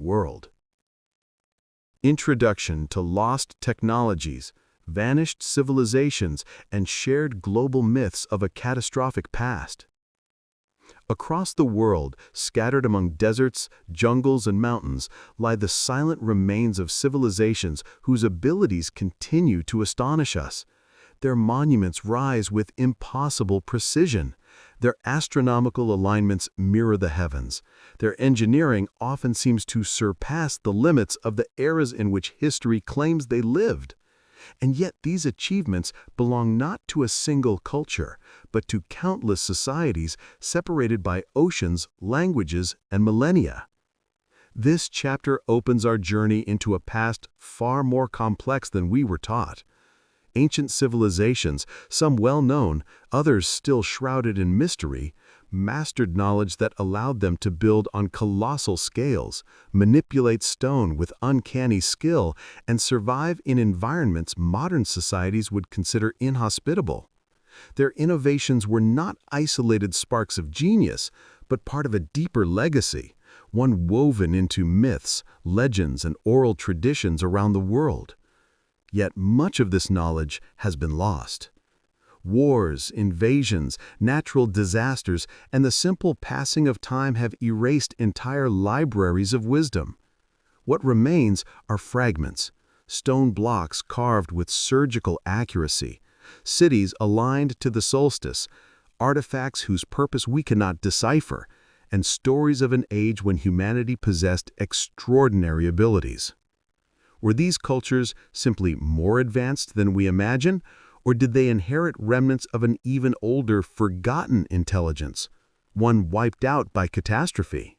world. Introduction to lost technologies, vanished civilizations, and shared global myths of a catastrophic past. Across the world, scattered among deserts, jungles, and mountains, lie the silent remains of civilizations whose abilities continue to astonish us. Their monuments rise with impossible precision. Their astronomical alignments mirror the heavens. Their engineering often seems to surpass the limits of the eras in which history claims they lived. And yet these achievements belong not to a single culture, but to countless societies separated by oceans, languages, and millennia. This chapter opens our journey into a past far more complex than we were taught. Ancient civilizations, some well-known, others still shrouded in mystery, mastered knowledge that allowed them to build on colossal scales, manipulate stone with uncanny skill, and survive in environments modern societies would consider inhospitable. Their innovations were not isolated sparks of genius, but part of a deeper legacy, one woven into myths, legends, and oral traditions around the world. Yet much of this knowledge has been lost. Wars, invasions, natural disasters, and the simple passing of time have erased entire libraries of wisdom. What remains are fragments, stone blocks carved with surgical accuracy, cities aligned to the solstice, artifacts whose purpose we cannot decipher, and stories of an age when humanity possessed extraordinary abilities. Were these cultures simply more advanced than we imagine, or did they inherit remnants of an even older, forgotten intelligence, one wiped out by catastrophe?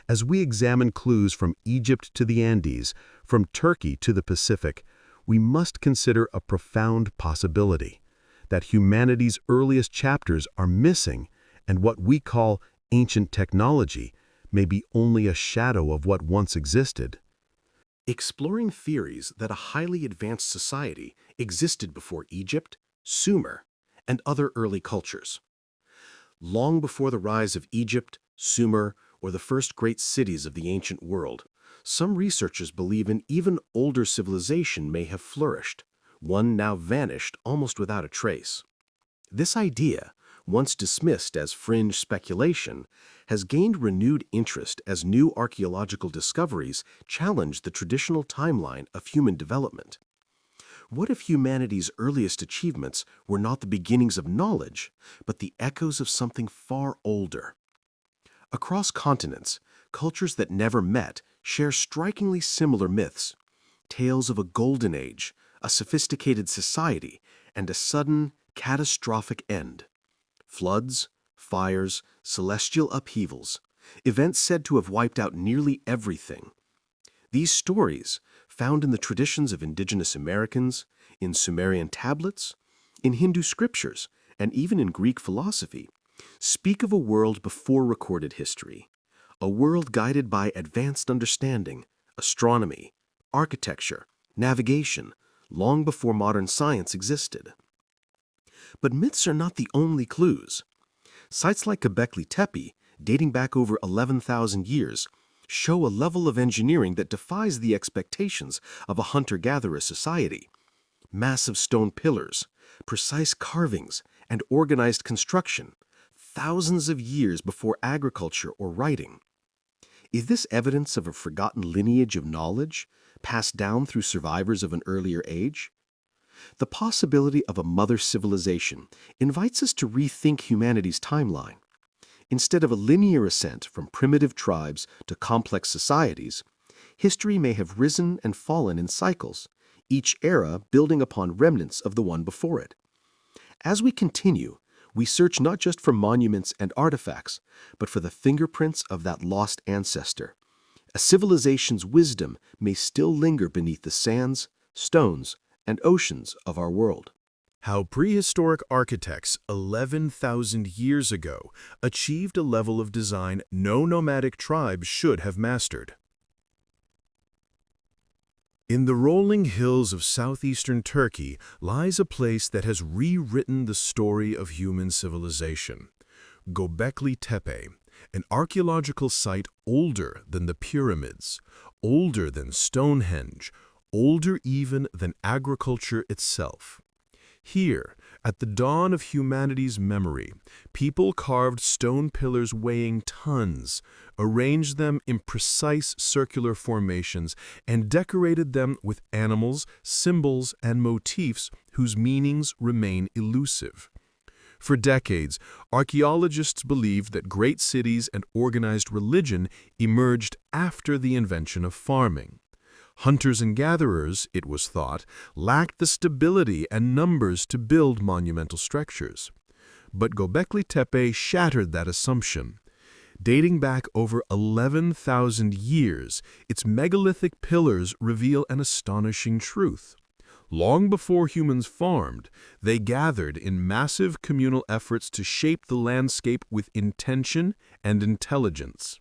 As we examine clues from Egypt to the Andes, from Turkey to the Pacific, we must consider a profound possibility, that humanity's earliest chapters are missing, and what we call ancient technology may be only a shadow of what once existed. Exploring theories that a highly advanced society existed before Egypt, Sumer, and other early cultures. Long before the rise of Egypt, Sumer, or the first great cities of the ancient world, some researchers believe an even older civilization may have flourished, one now vanished almost without a trace. This idea, once dismissed as fringe speculation, has gained renewed interest as new archaeological discoveries challenge the traditional timeline of human development. What if humanity's earliest achievements were not the beginnings of knowledge, but the echoes of something far older? Across continents, cultures that never met share strikingly similar myths, tales of a golden age, a sophisticated society, and a sudden, catastrophic end. Floods, fires, celestial upheavals, events said to have wiped out nearly everything. These stories, found in the traditions of indigenous Americans, in Sumerian tablets, in Hindu scriptures, and even in Greek philosophy, speak of a world before recorded history, a world guided by advanced understanding, astronomy, architecture, navigation, long before modern science existed. But myths are not the only clues. Sites like Göbekli Tepe, dating back over 11,000 years, show a level of engineering that defies the expectations of a hunter-gatherer society. Massive stone pillars, precise carvings, and organized construction, thousands of years before agriculture or writing. Is this evidence of a forgotten lineage of knowledge, passed down through survivors of an earlier age? The possibility of a mother civilization invites us to rethink humanity's timeline. Instead of a linear ascent from primitive tribes to complex societies, history may have risen and fallen in cycles, each era building upon remnants of the one before it. As we continue, we search not just for monuments and artifacts, but for the fingerprints of that lost ancestor. A civilization's wisdom may still linger beneath the sands, stones, and oceans of our world. How prehistoric architects 11,000 years ago achieved a level of design no nomadic tribe should have mastered. In the rolling hills of southeastern Turkey lies a place that has rewritten the story of human civilization. Göbekli Tepe, An archaeological site older than the pyramids, older than Stonehenge, older even than agriculture itself. Here, at the dawn of humanity's memory, people carved stone pillars weighing tons, arranged them in precise circular formations, and decorated them with animals, symbols, and motifs whose meanings remain elusive. For decades, archaeologists believed that great cities and organized religion emerged after the invention of farming. Hunters and gatherers, it was thought, lacked the stability and numbers to build monumental structures. But Göbekli Tepe shattered that assumption. Dating back over 11,000 years, its megalithic pillars reveal an astonishing truth. Long before humans farmed, they gathered in massive communal efforts to shape the landscape with intention and intelligence.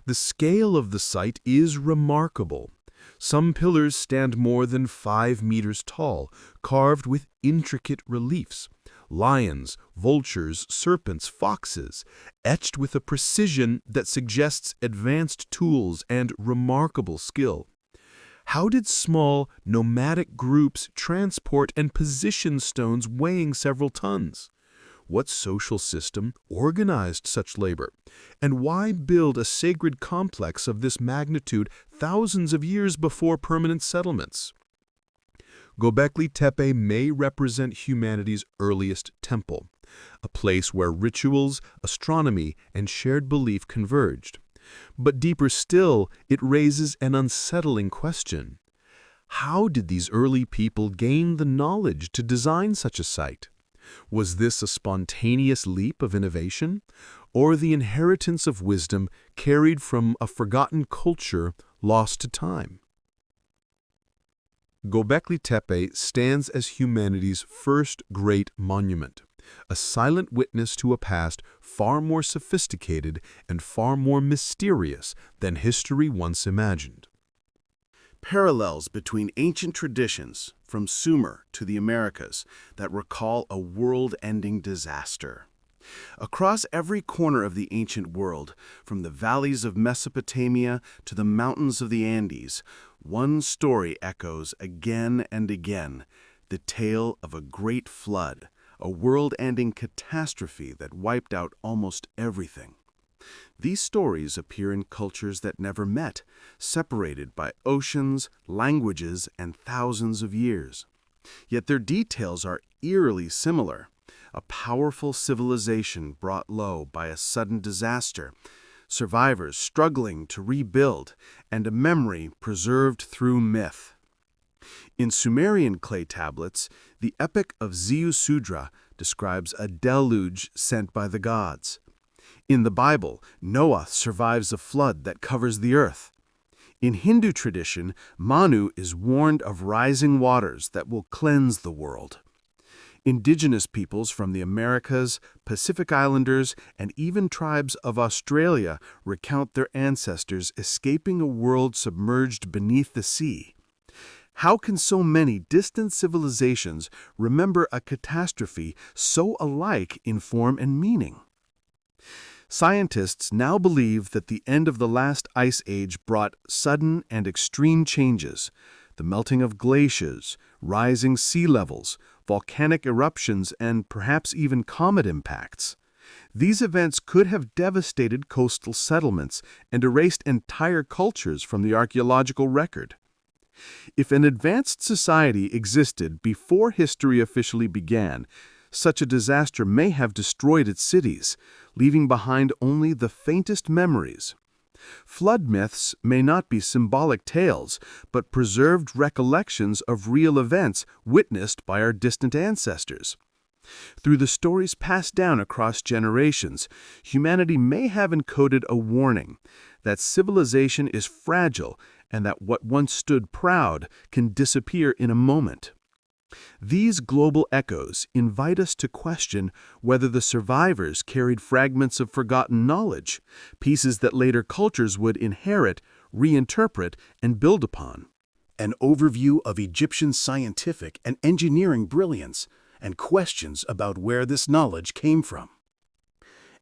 The scale of the site is remarkable. Some pillars stand more than 5 meters tall, carved with intricate reliefs. Lions, vultures, serpents, foxes, etched with a precision that suggests advanced tools and remarkable skill. How did small, nomadic groups transport and position stones weighing several tons? What social system organized such labor? And why build a sacred complex of this magnitude thousands of years before permanent settlements? Göbekli Tepe may represent humanity's earliest temple, a place where rituals, astronomy, and shared belief converged. But deeper still, it raises an unsettling question. How did these early people gain the knowledge to design such a site? Was this a spontaneous leap of innovation, or the inheritance of wisdom carried from a forgotten culture lost to time? Göbekli Tepe stands as humanity's first great monument, a silent witness to a past far more sophisticated and far more mysterious than history once imagined. Parallels between ancient traditions, from Sumer to the Americas, that recall a world-ending disaster. Across every corner of the ancient world, from the valleys of Mesopotamia to the mountains of the Andes, one story echoes again and again, the tale of a great flood, a world-ending catastrophe that wiped out almost everything. These stories appear in cultures that never met, separated by oceans, languages, and thousands of years. Yet their details are eerily similar. A powerful civilization brought low by a sudden disaster, survivors struggling to rebuild, and a memory preserved through myth. In Sumerian clay tablets, the Epic of Ziusudra describes a deluge sent by the gods. In the Bible, Noah survives a flood that covers the earth. In Hindu tradition, Manu is warned of rising waters that will cleanse the world. Indigenous peoples from the Americas, Pacific Islanders, and even tribes of Australia recount their ancestors escaping a world submerged beneath the sea. How can so many distant civilizations remember a catastrophe so alike in form and meaning? Scientists now believe that the end of the last ice age brought sudden and extreme changes. The melting of glaciers, rising sea levels, volcanic eruptions, and perhaps even comet impacts. These events could have devastated coastal settlements and erased entire cultures from the archaeological record. If an advanced society existed before history officially began, such a disaster may have destroyed its cities, leaving behind only the faintest memories. Flood myths may not be symbolic tales, but preserved recollections of real events witnessed by our distant ancestors. Through the stories passed down across generations, humanity may have encoded a warning that civilization is fragile and that what once stood proud can disappear in a moment. These global echoes invite us to question whether the survivors carried fragments of forgotten knowledge, pieces that later cultures would inherit, reinterpret, and build upon. An overview of Egyptian scientific and engineering brilliance, and questions about where this knowledge came from.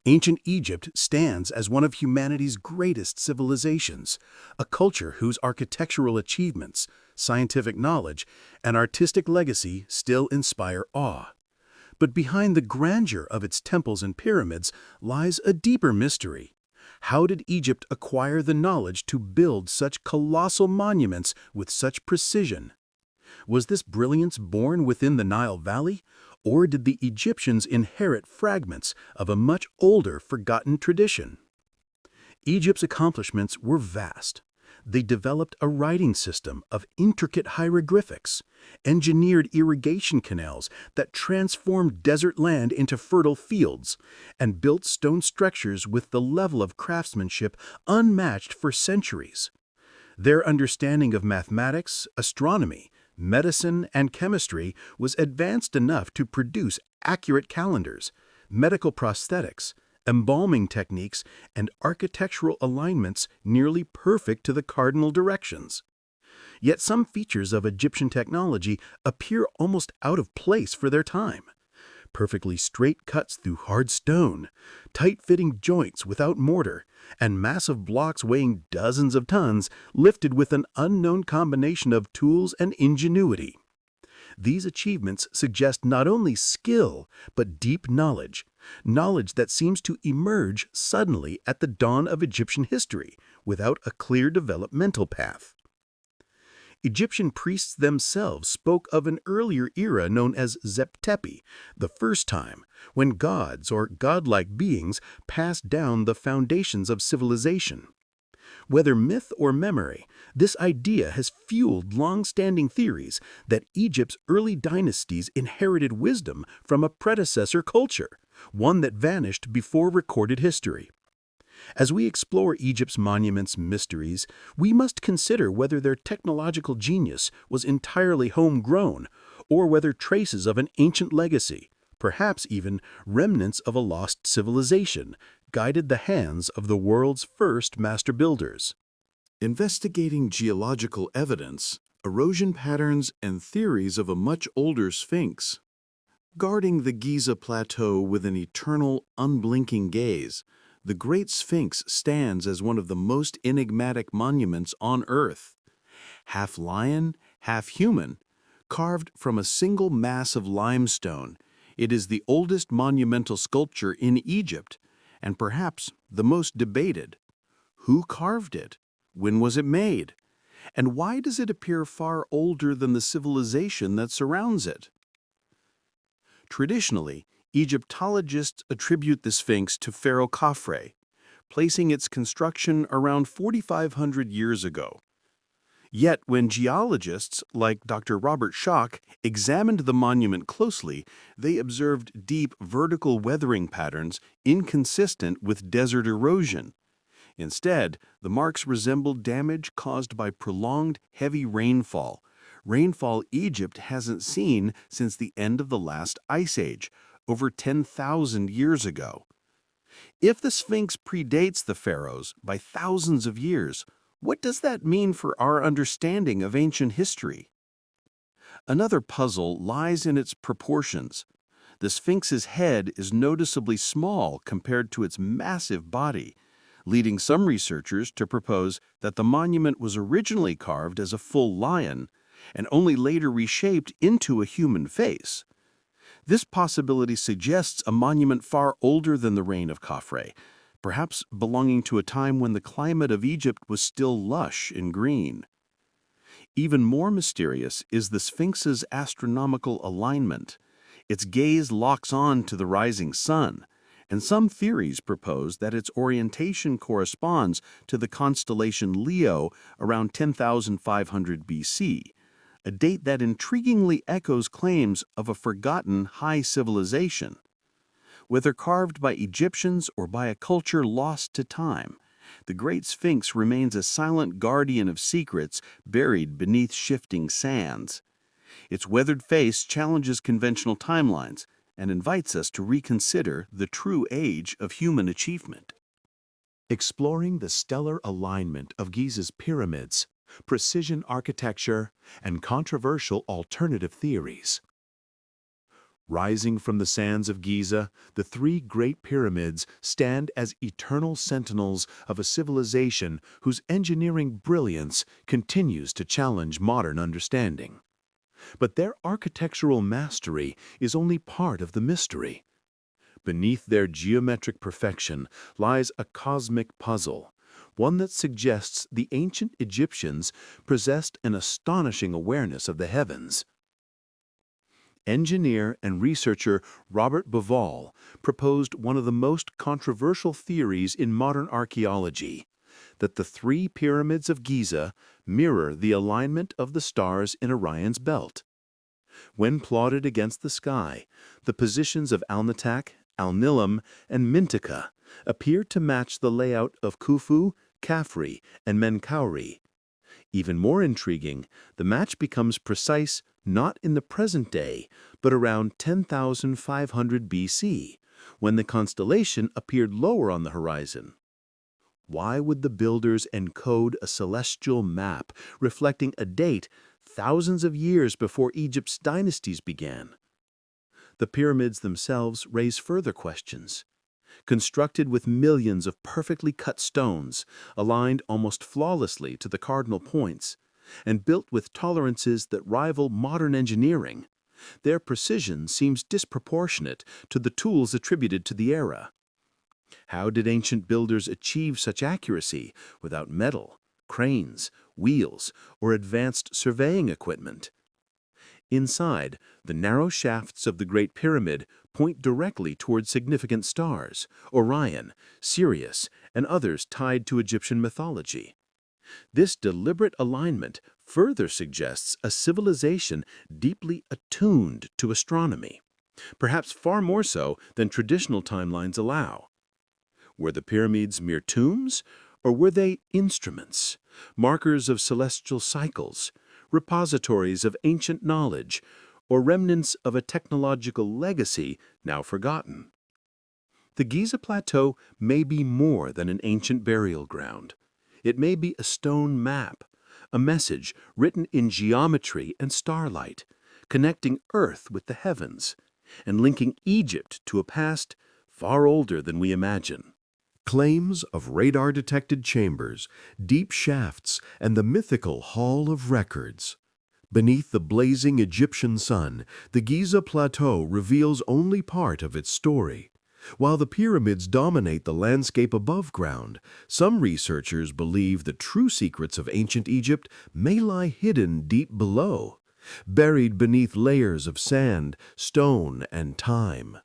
Ancient Egypt stands as one of humanity's greatest civilizations, a culture whose architectural achievements, scientific knowledge, and artistic legacy still inspire awe. But behind the grandeur of its temples and pyramids lies a deeper mystery. How did Egypt acquire the knowledge to build such colossal monuments with such precision? Was this brilliance born within the Nile Valley, or did the Egyptians inherit fragments of a much older, forgotten tradition? Egypt's accomplishments were vast. They developed a writing system of intricate hieroglyphics, engineered irrigation canals that transformed desert land into fertile fields, and built stone structures with the level of craftsmanship unmatched for centuries. Their understanding of mathematics, astronomy, medicine, and chemistry was advanced enough to produce accurate calendars, medical prosthetics, embalming techniques, and architectural alignments nearly perfect to the cardinal directions. Yet some features of Egyptian technology appear almost out of place for their time. Perfectly straight cuts through hard stone, tight-fitting joints without mortar, and massive blocks weighing dozens of tons lifted with an unknown combination of tools and ingenuity. These achievements suggest not only skill, but deep knowledge, knowledge that seems to emerge suddenly at the dawn of Egyptian history, without a clear developmental path. Egyptian priests themselves spoke of an earlier era known as Zeptepi, the first time, when gods or godlike beings passed down the foundations of civilization. Whether myth or memory, this idea has fueled long-standing theories that Egypt's early dynasties inherited wisdom from a predecessor culture, one that vanished before recorded history. As we explore Egypt's monuments' mysteries, we must consider whether their technological genius was entirely homegrown, or whether traces of an ancient legacy, perhaps even remnants of a lost civilization, guided the hands of the world's first master builders. Investigating geological evidence, erosion patterns, and theories of a much older Sphinx. Guarding the Giza Plateau with an eternal, unblinking gaze, the Great Sphinx stands as one of the most enigmatic monuments on Earth. Half lion, half human, carved from a single mass of limestone, it is the oldest monumental sculpture in Egypt, and perhaps the most debated. Who carved it? When was it made? And why does it appear far older than the civilization that surrounds it? Traditionally, Egyptologists attribute the Sphinx to Pharaoh Khafre, placing its construction around 4,500 years ago. Yet when geologists like Dr. Robert Schoch examined the monument closely, they observed deep vertical weathering patterns inconsistent with desert erosion. Instead, the marks resembled damage caused by prolonged heavy rainfall Egypt hasn't seen since the end of the last ice age, over 10,000 years ago. If the Sphinx predates the pharaohs by thousands of years, what does that mean for our understanding of ancient history? Another puzzle lies in its proportions. The Sphinx's head is noticeably small compared to its massive body, leading some researchers to propose that the monument was originally carved as a full lion and only later reshaped into a human face. This possibility suggests a monument far older than the reign of Khafre, perhaps belonging to a time when the climate of Egypt was still lush and green. Even more mysterious is the Sphinx's astronomical alignment. Its gaze locks on to the rising sun, and some theories propose that its orientation corresponds to the constellation Leo around 10,500 BC, a date that intriguingly echoes claims of a forgotten high civilization. Whether carved by Egyptians or by a culture lost to time, the Great Sphinx remains a silent guardian of secrets buried beneath shifting sands. Its weathered face challenges conventional timelines and invites us to reconsider the true age of human achievement. Exploring the stellar alignment of Giza's pyramids, precision architecture, and controversial alternative theories. Rising from the sands of Giza, the three Great Pyramids stand as eternal sentinels of a civilization whose engineering brilliance continues to challenge modern understanding. But their architectural mastery is only part of the mystery. Beneath their geometric perfection lies a cosmic puzzle, one that suggests the ancient Egyptians possessed an astonishing awareness of the heavens. Engineer and researcher Robert Bauval proposed one of the most controversial theories in modern archaeology, that the three pyramids of Giza mirror the alignment of the stars in Orion's belt. When plotted against the sky, the positions of Alnitak, Alnilam, and Mintika appear to match the layout of Khufu, Khafre, and Menkaure. Even more intriguing, the match becomes precise not in the present day, but around 10,500 BC, when the constellation appeared lower on the horizon. Why would the builders encode a celestial map reflecting a date thousands of years before Egypt's dynasties began? The pyramids themselves raise further questions. Constructed with millions of perfectly cut stones, aligned almost flawlessly to the cardinal points, and built with tolerances that rival modern engineering, their precision seems disproportionate to the tools attributed to the era. How did ancient builders achieve such accuracy without metal, cranes, wheels, or advanced surveying equipment? Inside, the narrow shafts of the Great Pyramid point directly toward significant stars, Orion, Sirius, and others tied to Egyptian mythology. This deliberate alignment further suggests a civilization deeply attuned to astronomy, perhaps far more so than traditional timelines allow. Were the pyramids mere tombs, or were they instruments, markers of celestial cycles, repositories of ancient knowledge, or remnants of a technological legacy now forgotten? The Giza Plateau may be more than an ancient burial ground. It may be a stone map, a message written in geometry and starlight, connecting Earth with the heavens, and linking Egypt to a past far older than we imagine. Claims of radar-detected chambers, deep shafts, and the mythical Hall of Records. Beneath the blazing Egyptian sun, the Giza Plateau reveals only part of its story. While the pyramids dominate the landscape above ground, some researchers believe the true secrets of ancient Egypt may lie hidden deep below, buried beneath layers of sand, stone, and time.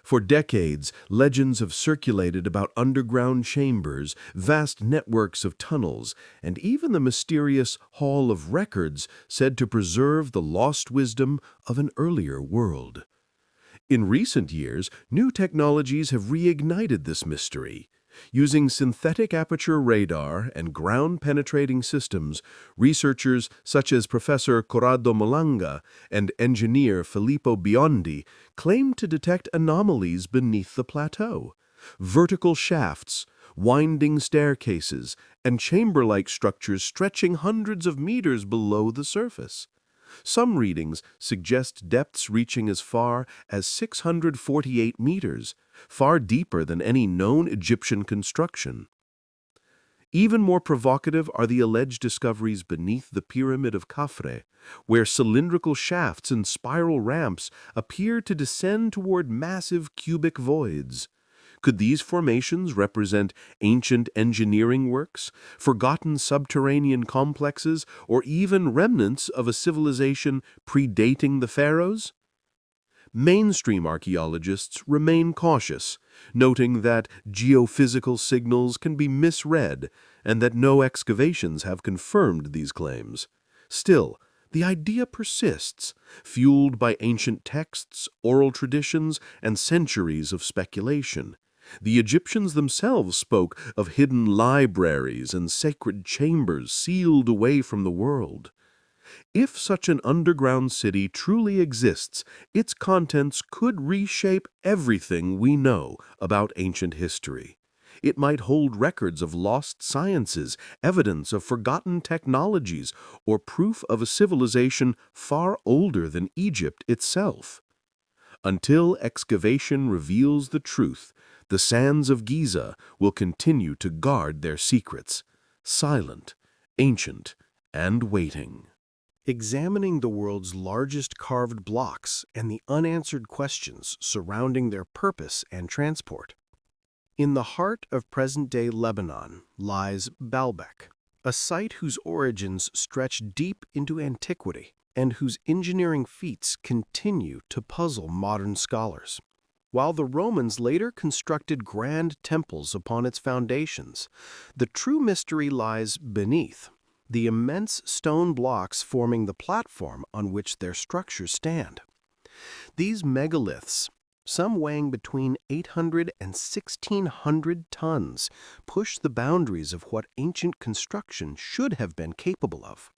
For decades, legends have circulated about underground chambers, vast networks of tunnels, and even the mysterious Hall of Records said to preserve the lost wisdom of an earlier world. In recent years, new technologies have reignited this mystery. Using synthetic aperture radar and ground-penetrating systems, researchers such as Professor Corrado Malanga and engineer Filippo Biondi claim to detect anomalies beneath the plateau. Vertical shafts, winding staircases, and chamber-like structures stretching hundreds of meters below the surface. Some readings suggest depths reaching as far as 648 meters, far deeper than any known Egyptian construction. Even more provocative are the alleged discoveries beneath the Pyramid of Khafre, where cylindrical shafts and spiral ramps appear to descend toward massive cubic voids. Could these formations represent ancient engineering works, forgotten subterranean complexes, or even remnants of a civilization predating the pharaohs? Mainstream archaeologists remain cautious, noting that geophysical signals can be misread and that no excavations have confirmed these claims. Still, the idea persists, fueled by ancient texts, oral traditions, and centuries of speculation. The Egyptians themselves spoke of hidden libraries and sacred chambers sealed away from the world. If such an underground city truly exists, its contents could reshape everything we know about ancient history. It might hold records of lost sciences, evidence of forgotten technologies, or proof of a civilization far older than Egypt itself. Until excavation reveals the truth, the sands of Giza will continue to guard their secrets, silent, ancient, and waiting. Examining the world's largest carved blocks and the unanswered questions surrounding their purpose and transport. In the heart of present-day Lebanon lies Baalbek, a site whose origins stretch deep into antiquity and whose engineering feats continue to puzzle modern scholars. While the Romans later constructed grand temples upon its foundations, the true mystery lies beneath, the immense stone blocks forming the platform on which their structures stand. These megaliths, some weighing between 800 and 1,600 tons, push the boundaries of what ancient construction should have been capable of.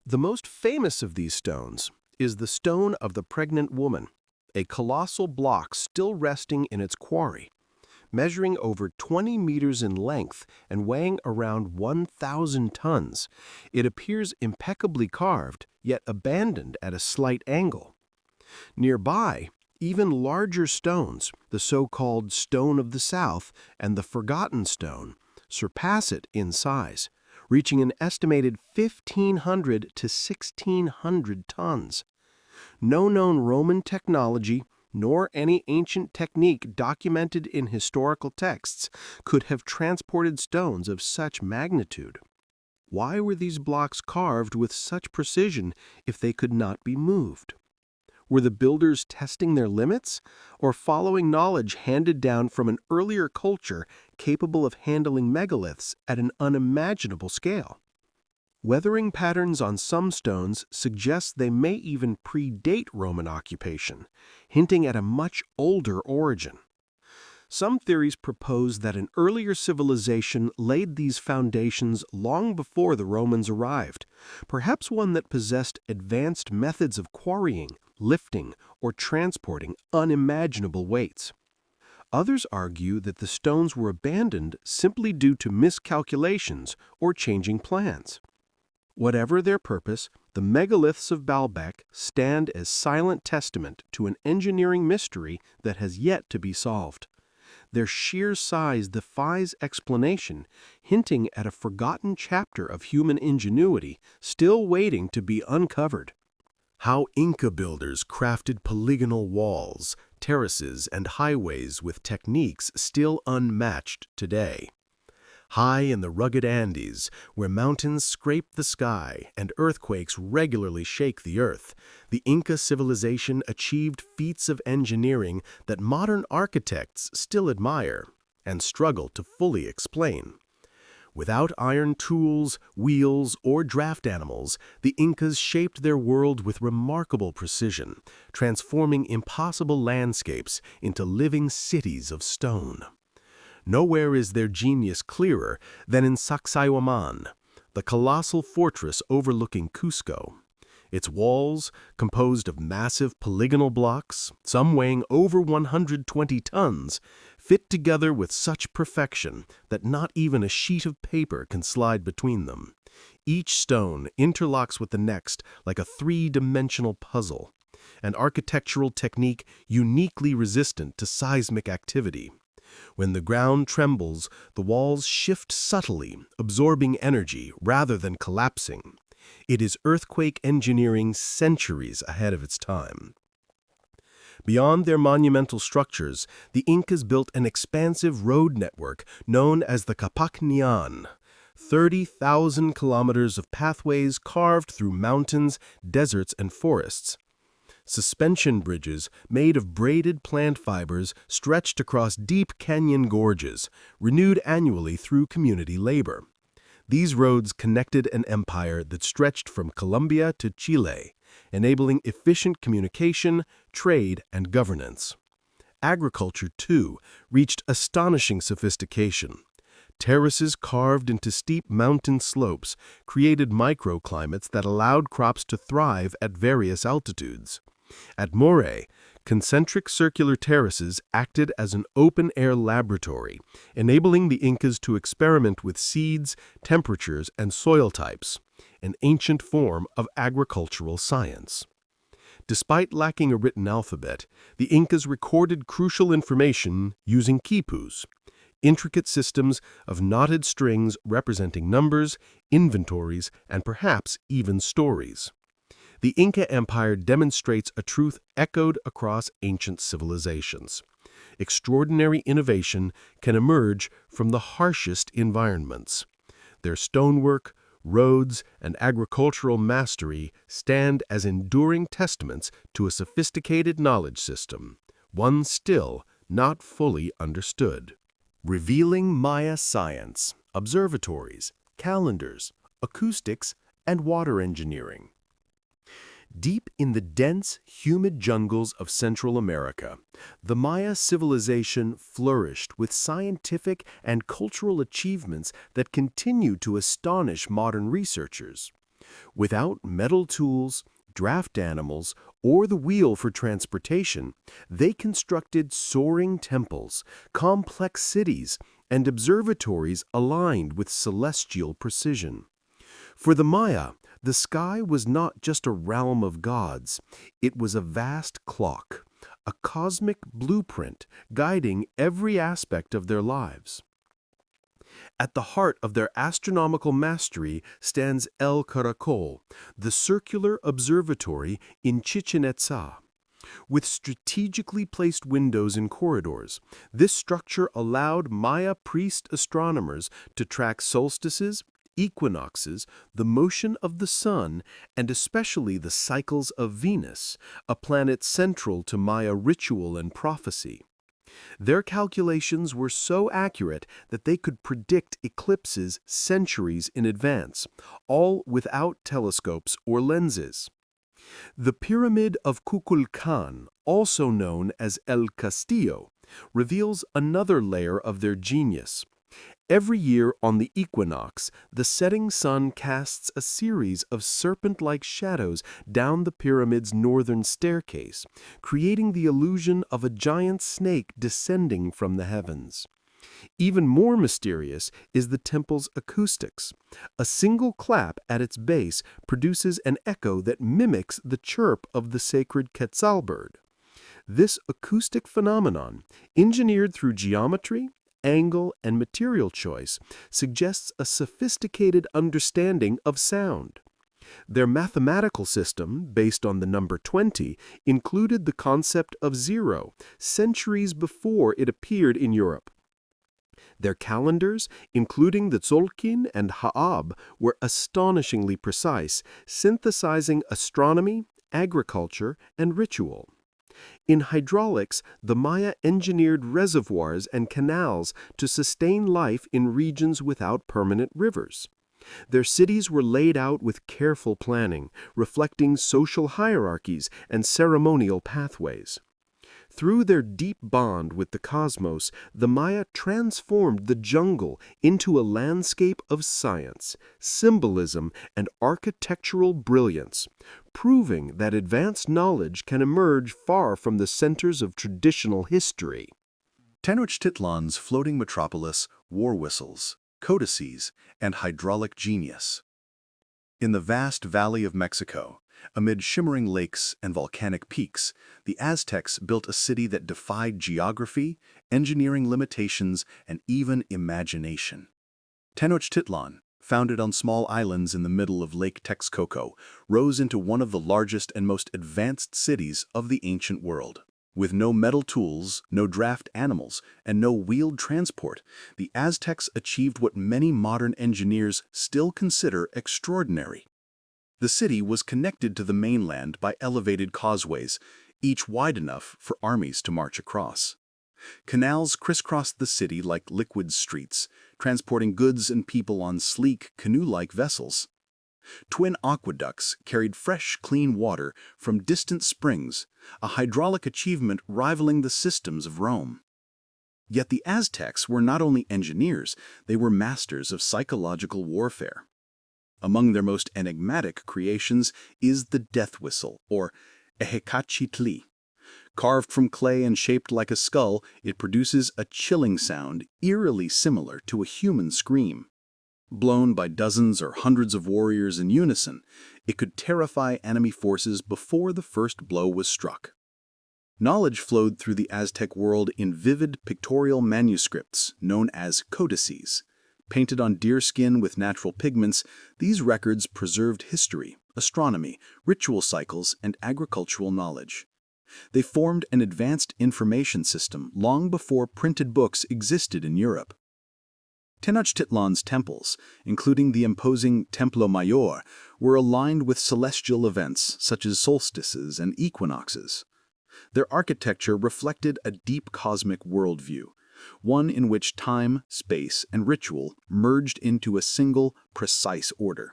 The most famous of these stones is the Stone of the Pregnant Woman, a colossal block still resting in its quarry. Measuring over 20 meters in length and weighing around 1,000 tons, it appears impeccably carved, yet abandoned at a slight angle. Nearby, even larger stones, the so-called Stone of the South and the Forgotten Stone, surpass it in size, reaching an estimated 1,500 to 1,600 tons. No known Roman technology, nor any ancient technique documented in historical texts could have transported stones of such magnitude. Why were these blocks carved with such precision if they could not be moved? Were the builders testing their limits, or following knowledge handed down from an earlier culture capable of handling megaliths at an unimaginable scale? Weathering patterns on some stones suggest they may even predate Roman occupation, hinting at a much older origin. Some theories propose that an earlier civilization laid these foundations long before the Romans arrived, perhaps one that possessed advanced methods of quarrying, lifting, or transporting unimaginable weights. Others argue that the stones were abandoned simply due to miscalculations or changing plans. Whatever their purpose, the megaliths of Baalbek stand as silent testament to an engineering mystery that has yet to be solved. Their sheer size defies explanation, hinting at a forgotten chapter of human ingenuity still waiting to be uncovered. How Inca builders crafted polygonal walls, terraces, and highways with techniques still unmatched today. High in the rugged Andes, where mountains scrape the sky and earthquakes regularly shake the earth, the Inca civilization achieved feats of engineering that modern architects still admire and struggle to fully explain. Without iron tools, wheels, or draft animals, the Incas shaped their world with remarkable precision, transforming impossible landscapes into living cities of stone. Nowhere is their genius clearer than in Sacsayhuaman, the colossal fortress overlooking Cusco. Its walls, composed of massive polygonal blocks, some weighing over 120 tons, fit together with such perfection that not even a sheet of paper can slide between them. Each stone interlocks with the next like a three-dimensional puzzle, an architectural technique uniquely resistant to seismic activity. When the ground trembles, the walls shift subtly, absorbing energy rather than collapsing. It is earthquake engineering centuries ahead of its time. Beyond their monumental structures, the Incas built an expansive road network known as the Capacnian. 30,000 kilometers of pathways carved through mountains, deserts, and forests. Suspension bridges made of braided plant fibers stretched across deep canyon gorges, renewed annually through community labor. These roads connected an empire that stretched from Colombia to Chile, enabling efficient communication, trade, and governance. Agriculture, too, reached astonishing sophistication. Terraces carved into steep mountain slopes created microclimates that allowed crops to thrive at various altitudes. At Moray, concentric circular terraces acted as an open-air laboratory, enabling the Incas to experiment with seeds, temperatures, and soil types, an ancient form of agricultural science. Despite lacking a written alphabet, the Incas recorded crucial information using quipus, intricate systems of knotted strings representing numbers, inventories, and perhaps even stories. The Inca Empire demonstrates a truth echoed across ancient civilizations. Extraordinary innovation can emerge from the harshest environments. Their stonework, roads, and agricultural mastery stand as enduring testaments to a sophisticated knowledge system, one still not fully understood. Revealing Maya science, observatories, calendars, acoustics, and water engineering. Deep in the dense, humid jungles of Central America, the Maya civilization flourished with scientific and cultural achievements that continue to astonish modern researchers. Without metal tools, draft animals, or the wheel for transportation, they constructed soaring temples, complex cities, and observatories aligned with celestial precision. For the Maya, the sky was not just a realm of gods, it was a vast clock, a cosmic blueprint guiding every aspect of their lives. At the heart of their astronomical mastery stands El Caracol, the circular observatory in Chichen Itza. With strategically placed windows in corridors, this structure allowed Maya priest astronomers to track solstices, equinoxes, the motion of the sun, and especially the cycles of Venus, a planet central to Maya ritual and prophecy. Their calculations were so accurate that they could predict eclipses centuries in advance, all without telescopes or lenses. The Pyramid of Kukulkan, also known as El Castillo, reveals another layer of their genius. Every year on the equinox, the setting sun casts a series of serpent-like shadows down the pyramid's northern staircase, creating the illusion of a giant snake descending from the heavens. Even more mysterious is the temple's acoustics. A single clap at its base produces an echo that mimics the chirp of the sacred Quetzal bird. This acoustic phenomenon, engineered through geometry, angle, and material choice, suggests a sophisticated understanding of sound. Their mathematical system, based on the number 20, included the concept of zero, centuries before it appeared in Europe. Their calendars, including the Tzolk'in and Ha'ab, were astonishingly precise, synthesizing astronomy, agriculture, and ritual. In hydraulics, the Maya engineered reservoirs and canals to sustain life in regions without permanent rivers. Their cities were laid out with careful planning, reflecting social hierarchies and ceremonial pathways. Through their deep bond with the cosmos, the Maya transformed the jungle into a landscape of science, symbolism, and architectural brilliance, proving that advanced knowledge can emerge far from the centers of traditional history. Tenochtitlan's floating metropolis, war whistles, codices, and hydraulic genius. In the vast Valley of Mexico, amid shimmering lakes and volcanic peaks, the Aztecs built a city that defied geography, engineering limitations, and even imagination. Tenochtitlan, founded on small islands in the middle of Lake Texcoco, rose into one of the largest and most advanced cities of the ancient world. With no metal tools, no draft animals, and no wheeled transport, the Aztecs achieved what many modern engineers still consider extraordinary. The city was connected to the mainland by elevated causeways, each wide enough for armies to march across. Canals crisscrossed the city like liquid streets, transporting goods and people on sleek, canoe-like vessels. Twin aqueducts carried fresh, clean water from distant springs, a hydraulic achievement rivaling the systems of Rome. Yet the Aztecs were not only engineers, they were masters of psychological warfare. Among their most enigmatic creations is the death whistle, or ehecachitli. Carved from clay and shaped like a skull, it produces a chilling sound eerily similar to a human scream. Blown by dozens or hundreds of warriors in unison, it could terrify enemy forces before the first blow was struck. Knowledge flowed through the Aztec world in vivid pictorial manuscripts known as codices. Painted on deerskin with natural pigments, these records preserved history, astronomy, ritual cycles, and agricultural knowledge. They formed an advanced information system long before printed books existed in Europe. Tenochtitlan's temples, including the imposing Templo Mayor, were aligned with celestial events such as solstices and equinoxes. Their architecture reflected a deep cosmic worldview, one in which time, space, and ritual merged into a single, precise order.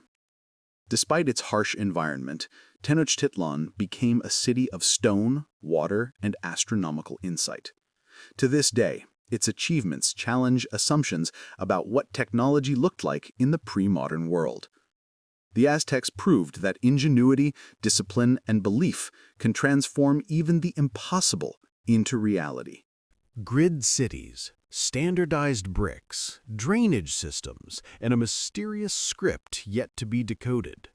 Despite its harsh environment, Tenochtitlan became a city of stone, water, and astronomical insight. To this day, its achievements challenge assumptions about what technology looked like in the pre-modern world. The Aztecs proved that ingenuity, discipline, and belief can transform even the impossible into reality. Grid cities, standardized bricks, drainage systems, and a mysterious script yet to be decoded.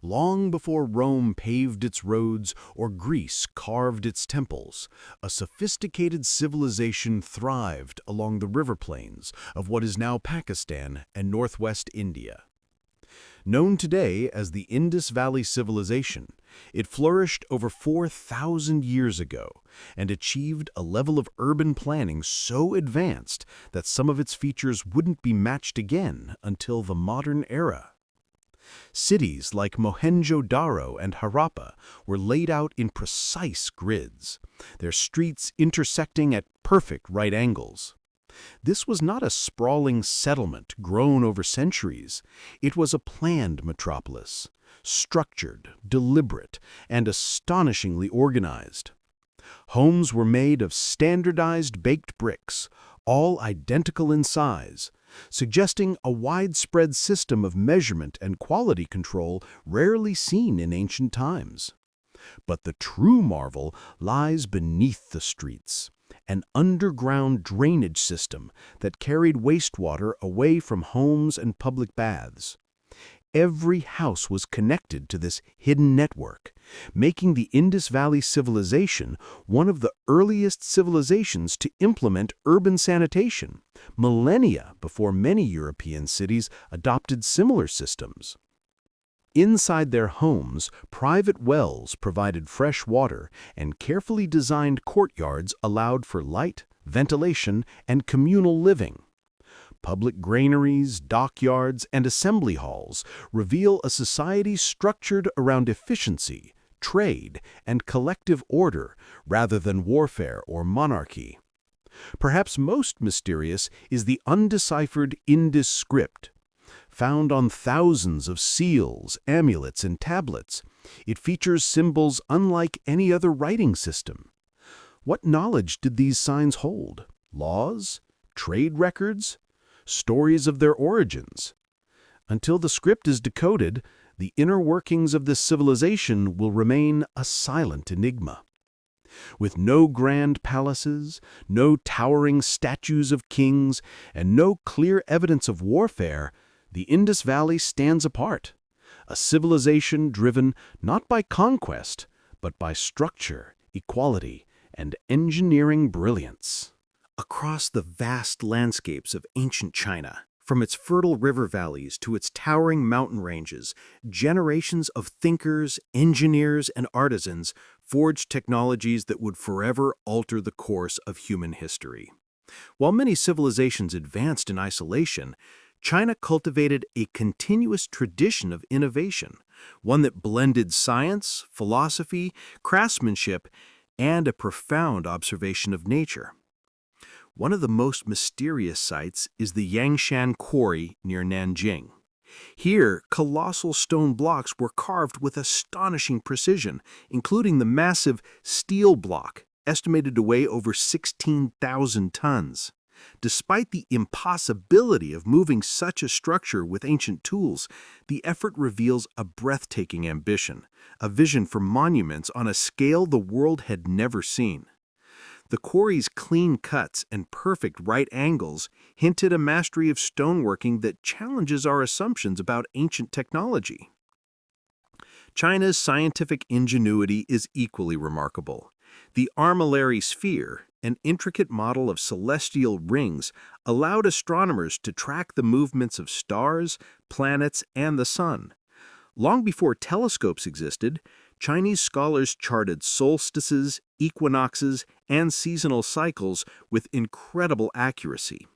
Long before Rome paved its roads or Greece carved its temples, a sophisticated civilization thrived along the river plains of what is now Pakistan and northwest India. Known today as the Indus Valley Civilization, it flourished over 4,000 years ago and achieved a level of urban planning so advanced that some of its features wouldn't be matched again until the modern era. Cities like Mohenjo-Daro and Harappa were laid out in precise grids, their streets intersecting at perfect right angles. This was not a sprawling settlement grown over centuries. It was a planned metropolis, structured, deliberate, and astonishingly organized. Homes were made of standardized baked bricks, all identical in size, suggesting a widespread system of measurement and quality control rarely seen in ancient times. But the true marvel lies beneath the streets, an underground drainage system that carried wastewater away from homes and public baths. Every house was connected to this hidden network, making the Indus Valley Civilization one of the earliest civilizations to implement urban sanitation, millennia before many European cities adopted similar systems. Inside their homes, private wells provided fresh water, and carefully designed courtyards allowed for light, ventilation, and communal living. Public granaries, dockyards, and assembly halls reveal a society structured around efficiency, trade, and collective order rather than warfare or monarchy. Perhaps most mysterious is the undeciphered Indus script. Found on thousands of seals, amulets, and tablets, it features symbols unlike any other writing system. What knowledge did these signs hold? Laws? Trade records? Stories of their origins? Until the script is decoded, the inner workings of this civilization will remain a silent enigma. With no grand palaces, no towering statues of kings, and no clear evidence of warfare, the Indus Valley stands apart, a civilization driven not by conquest, but by structure, equality, and engineering brilliance. Across the vast landscapes of ancient China, from its fertile river valleys to its towering mountain ranges, generations of thinkers, engineers, and artisans forged technologies that would forever alter the course of human history. While many civilizations advanced in isolation, China cultivated a continuous tradition of innovation, one that blended science, philosophy, craftsmanship, and a profound observation of nature. One of the most mysterious sites is the Yangshan Quarry near Nanjing. Here, colossal stone blocks were carved with astonishing precision, including the massive steel block, estimated to weigh over 16,000 tons. Despite the impossibility of moving such a structure with ancient tools, the effort reveals a breathtaking ambition, a vision for monuments on a scale the world had never seen. The quarry's clean cuts and perfect right angles hinted a mastery of stoneworking that challenges our assumptions about ancient technology. China's scientific ingenuity is equally remarkable. The armillary sphere, an intricate model of celestial rings, allowed astronomers to track the movements of stars, planets, and the sun. Long before telescopes existed, Chinese scholars charted solstices, equinoxes, and seasonal cycles with incredible accuracy.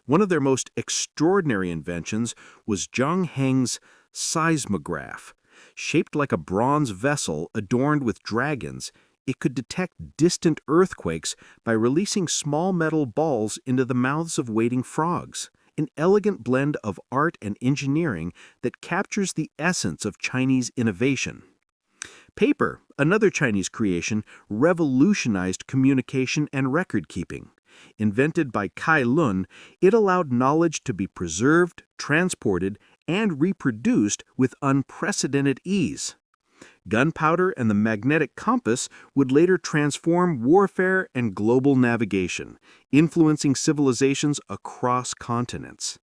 One of their most extraordinary inventions was Zhang Heng's seismograph. Shaped like a bronze vessel adorned with dragons, it could detect distant earthquakes by releasing small metal balls into the mouths of waiting frogs, an elegant blend of art and engineering that captures the essence of Chinese innovation. Paper, another Chinese creation, revolutionized communication and record-keeping. Invented by Kai Lun, it allowed knowledge to be preserved, transported, and reproduced with unprecedented ease. Gunpowder and the magnetic compass would later transform warfare and global navigation, influencing civilizations across continents.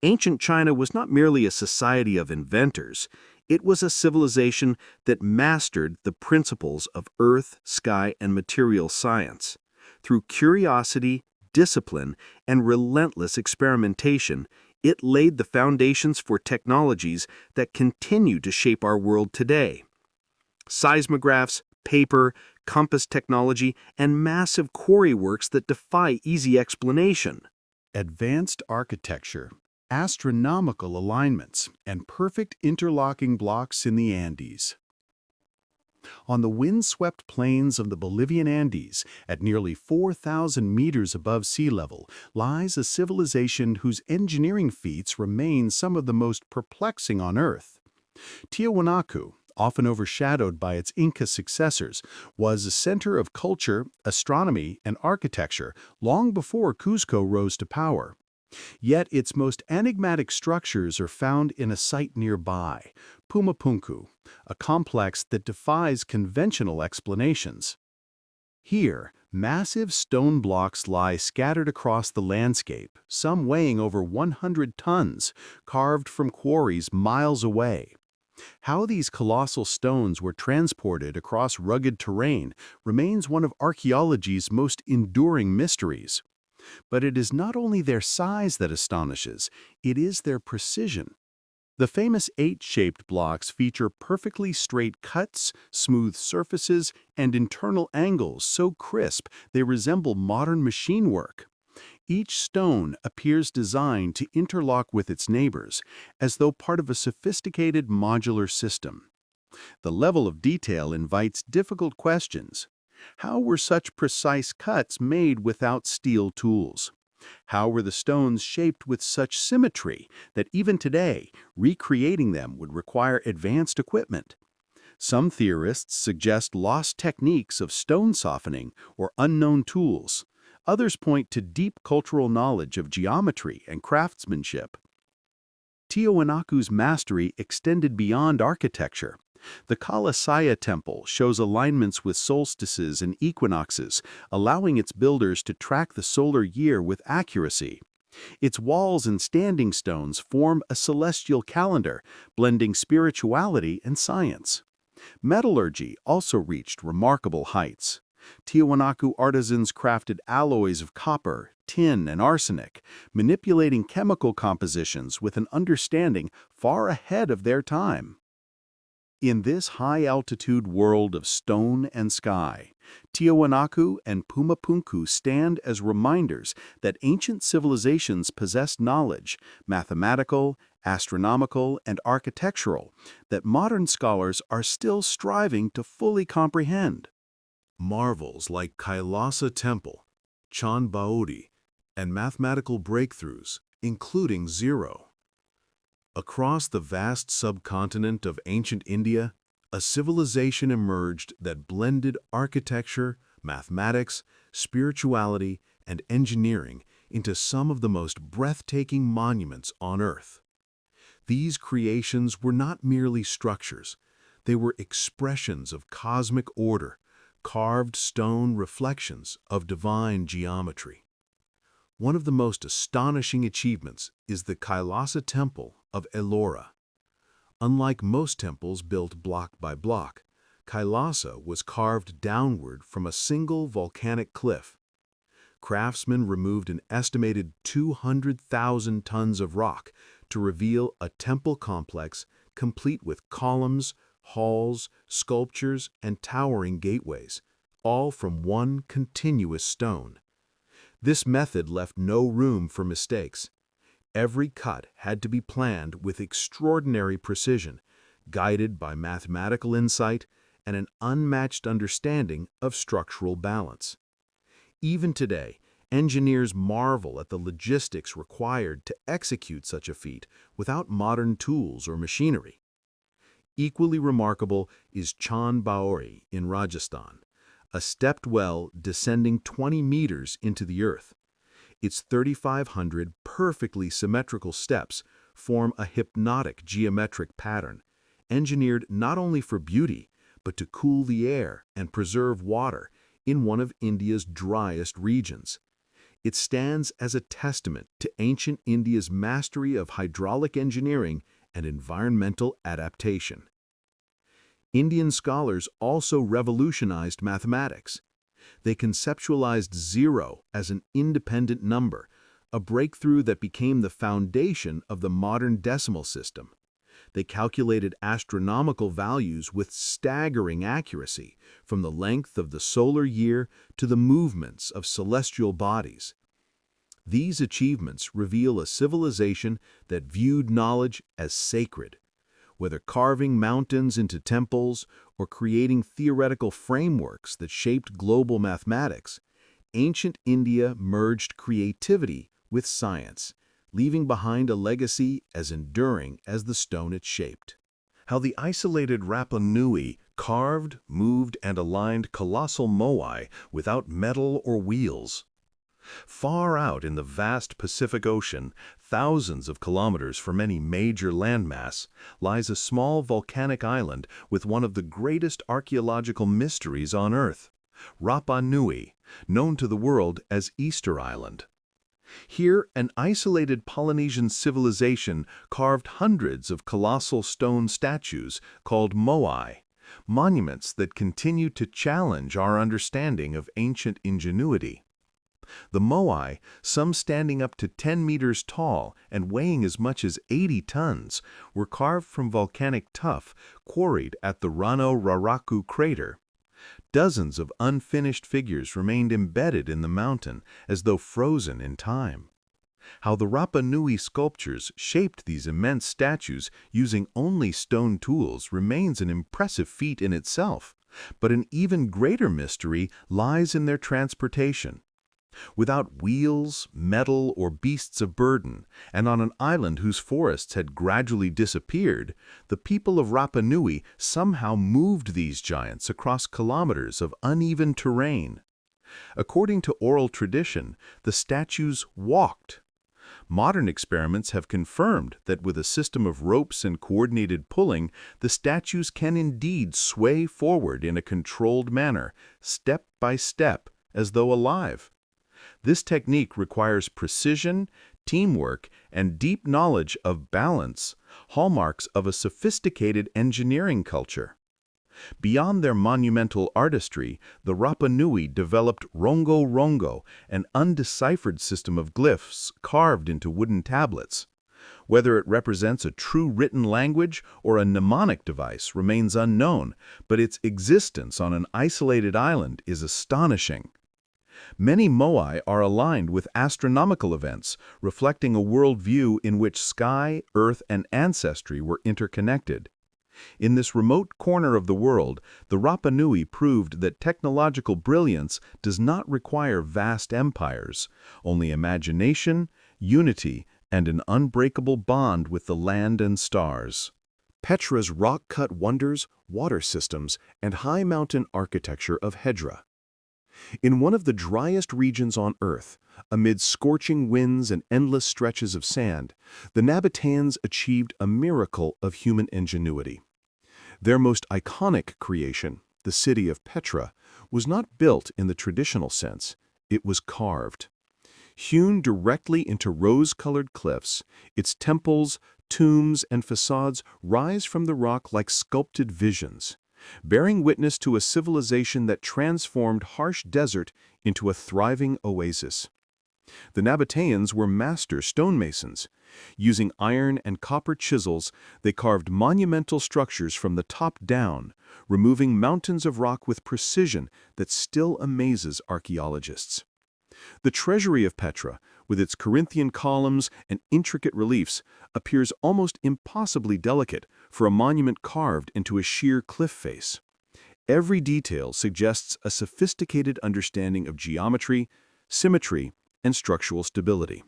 Ancient China was not merely a society of inventors, it was a civilization that mastered the principles of earth, sky, and material science. Through curiosity, discipline, and relentless experimentation, it laid the foundations for technologies that continue to shape our world today. Seismographs, paper, compass technology, and massive quarry works that defy easy explanation. Advanced architecture, astronomical alignments, and perfect interlocking blocks in the Andes. On the windswept plains of the Bolivian Andes, at nearly 4,000 meters above sea level, lies a civilization whose engineering feats remain some of the most perplexing on Earth. Tiwanaku, often overshadowed by its Inca successors, was a center of culture, astronomy, and architecture long before Cuzco rose to power. Yet its most enigmatic structures are found in a site nearby, Pumapunku, a complex that defies conventional explanations. Here, massive stone blocks lie scattered across the landscape, some weighing over 100 tons, carved from quarries miles away. How these colossal stones were transported across rugged terrain remains one of archaeology's most enduring mysteries. But it is not only their size that astonishes, it is their precision. The famous H-shaped blocks feature perfectly straight cuts, smooth surfaces, and internal angles so crisp they resemble modern machine work. Each stone appears designed to interlock with its neighbors, as though part of a sophisticated modular system. The level of detail invites difficult questions. How were such precise cuts made without steel tools? How were the stones shaped with such symmetry that even today, recreating them would require advanced equipment? Some theorists suggest lost techniques of stone softening or unknown tools. Others point to deep cultural knowledge of geometry and craftsmanship. Tiwanaku's mastery extended beyond architecture. The Kalasaya Temple shows alignments with solstices and equinoxes, allowing its builders to track the solar year with accuracy. Its walls and standing stones form a celestial calendar, blending spirituality and science. Metallurgy also reached remarkable heights. Tiwanaku artisans crafted alloys of copper, tin, and arsenic, manipulating chemical compositions with an understanding far ahead of their time. In this high-altitude world of stone and sky, Tiwanaku and Pumapunku stand as reminders that ancient civilizations possessed knowledge, mathematical, astronomical, and architectural, that modern scholars are still striving to fully comprehend. Marvels like Kailasa Temple, Chanbaodi, and mathematical breakthroughs, including zero. Across the vast subcontinent of ancient India, a civilization emerged that blended architecture, mathematics, spirituality, and engineering into some of the most breathtaking monuments on Earth. These creations were not merely structures, they were expressions of cosmic order, carved stone reflections of divine geometry. One of the most astonishing achievements is the Kailasa Temple of Ellora. Unlike most temples built block by block, Kailasa was carved downward from a single volcanic cliff. Craftsmen removed an estimated 200,000 tons of rock to reveal a temple complex complete with columns, halls, sculptures, and towering gateways, all from one continuous stone. This method left no room for mistakes. Every cut had to be planned with extraordinary precision, guided by mathematical insight and an unmatched understanding of structural balance. Even today, engineers marvel at the logistics required to execute such a feat without modern tools or machinery. Equally remarkable is Chand Baori in Rajasthan, a stepped well descending 20 meters into the earth. Its 3,500 perfectly symmetrical steps form a hypnotic geometric pattern, engineered not only for beauty, but to cool the air and preserve water in one of India's driest regions. It stands as a testament to ancient India's mastery of hydraulic engineering and environmental adaptation. Indian scholars also revolutionized mathematics. They conceptualized zero as an independent number, a breakthrough that became the foundation of the modern decimal system. They calculated astronomical values with staggering accuracy, from the length of the solar year to the movements of celestial bodies. These achievements reveal a civilization that viewed knowledge as sacred. Whether carving mountains into temples or creating theoretical frameworks that shaped global mathematics, ancient India merged creativity with science, leaving behind a legacy as enduring as the stone it shaped. How the isolated Rapa Nui carved, moved, and aligned colossal moai without metal or wheels. Far out in the vast Pacific Ocean, thousands of kilometers from any major landmass, lies a small volcanic island with one of the greatest archaeological mysteries on Earth, Rapa Nui, known to the world as Easter Island. Here, an isolated Polynesian civilization carved hundreds of colossal stone statues called moai, monuments that continue to challenge our understanding of ancient ingenuity. The moai, some standing up to 10 meters tall and weighing as much as 80 tons, were carved from volcanic tuff quarried at the Rano Raraku crater. Dozens of unfinished figures remained embedded in the mountain as though frozen in time. How the Rapa Nui sculptures shaped these immense statues using only stone tools remains an impressive feat in itself, but an even greater mystery lies in their transportation. Without wheels, metal, or beasts of burden, and on an island whose forests had gradually disappeared, the people of Rapa Nui somehow moved these giants across kilometers of uneven terrain. According to oral tradition, the statues walked. Modern experiments have confirmed that with a system of ropes and coordinated pulling, the statues can indeed sway forward in a controlled manner, step by step, as though alive. This technique requires precision, teamwork, and deep knowledge of balance, hallmarks of a sophisticated engineering culture. Beyond their monumental artistry, the Rapa Nui developed rongo rongo, an undeciphered system of glyphs carved into wooden tablets. Whether it represents a true written language or a mnemonic device remains unknown, but its existence on an isolated island is astonishing. Many moai are aligned with astronomical events, reflecting a worldview in which sky, earth, and ancestry were interconnected. In this remote corner of the world, the Rapa Nui proved that technological brilliance does not require vast empires, only imagination, unity, and an unbreakable bond with the land and stars. Petra's rock-cut wonders, water systems, and high mountain architecture of Hedra. In one of the driest regions on Earth, amid scorching winds and endless stretches of sand, the Nabateans achieved a miracle of human ingenuity. Their most iconic creation, The city of Petra was not built in the traditional sense, it was carved. Hewn directly into rose-colored cliffs, its temples, tombs, and facades rise from the rock like sculpted visions, bearing witness to a civilization that transformed harsh desert into a thriving oasis. The Nabateans were master stonemasons. Using iron and copper chisels, they carved monumental structures from the top down, removing mountains of rock with precision that still amazes archaeologists. The treasury of Petra, with its Corinthian columns and intricate reliefs, appears almost impossibly delicate for a monument carved into a sheer cliff face. Every detail suggests a sophisticated understanding of geometry, symmetry, and structural stability.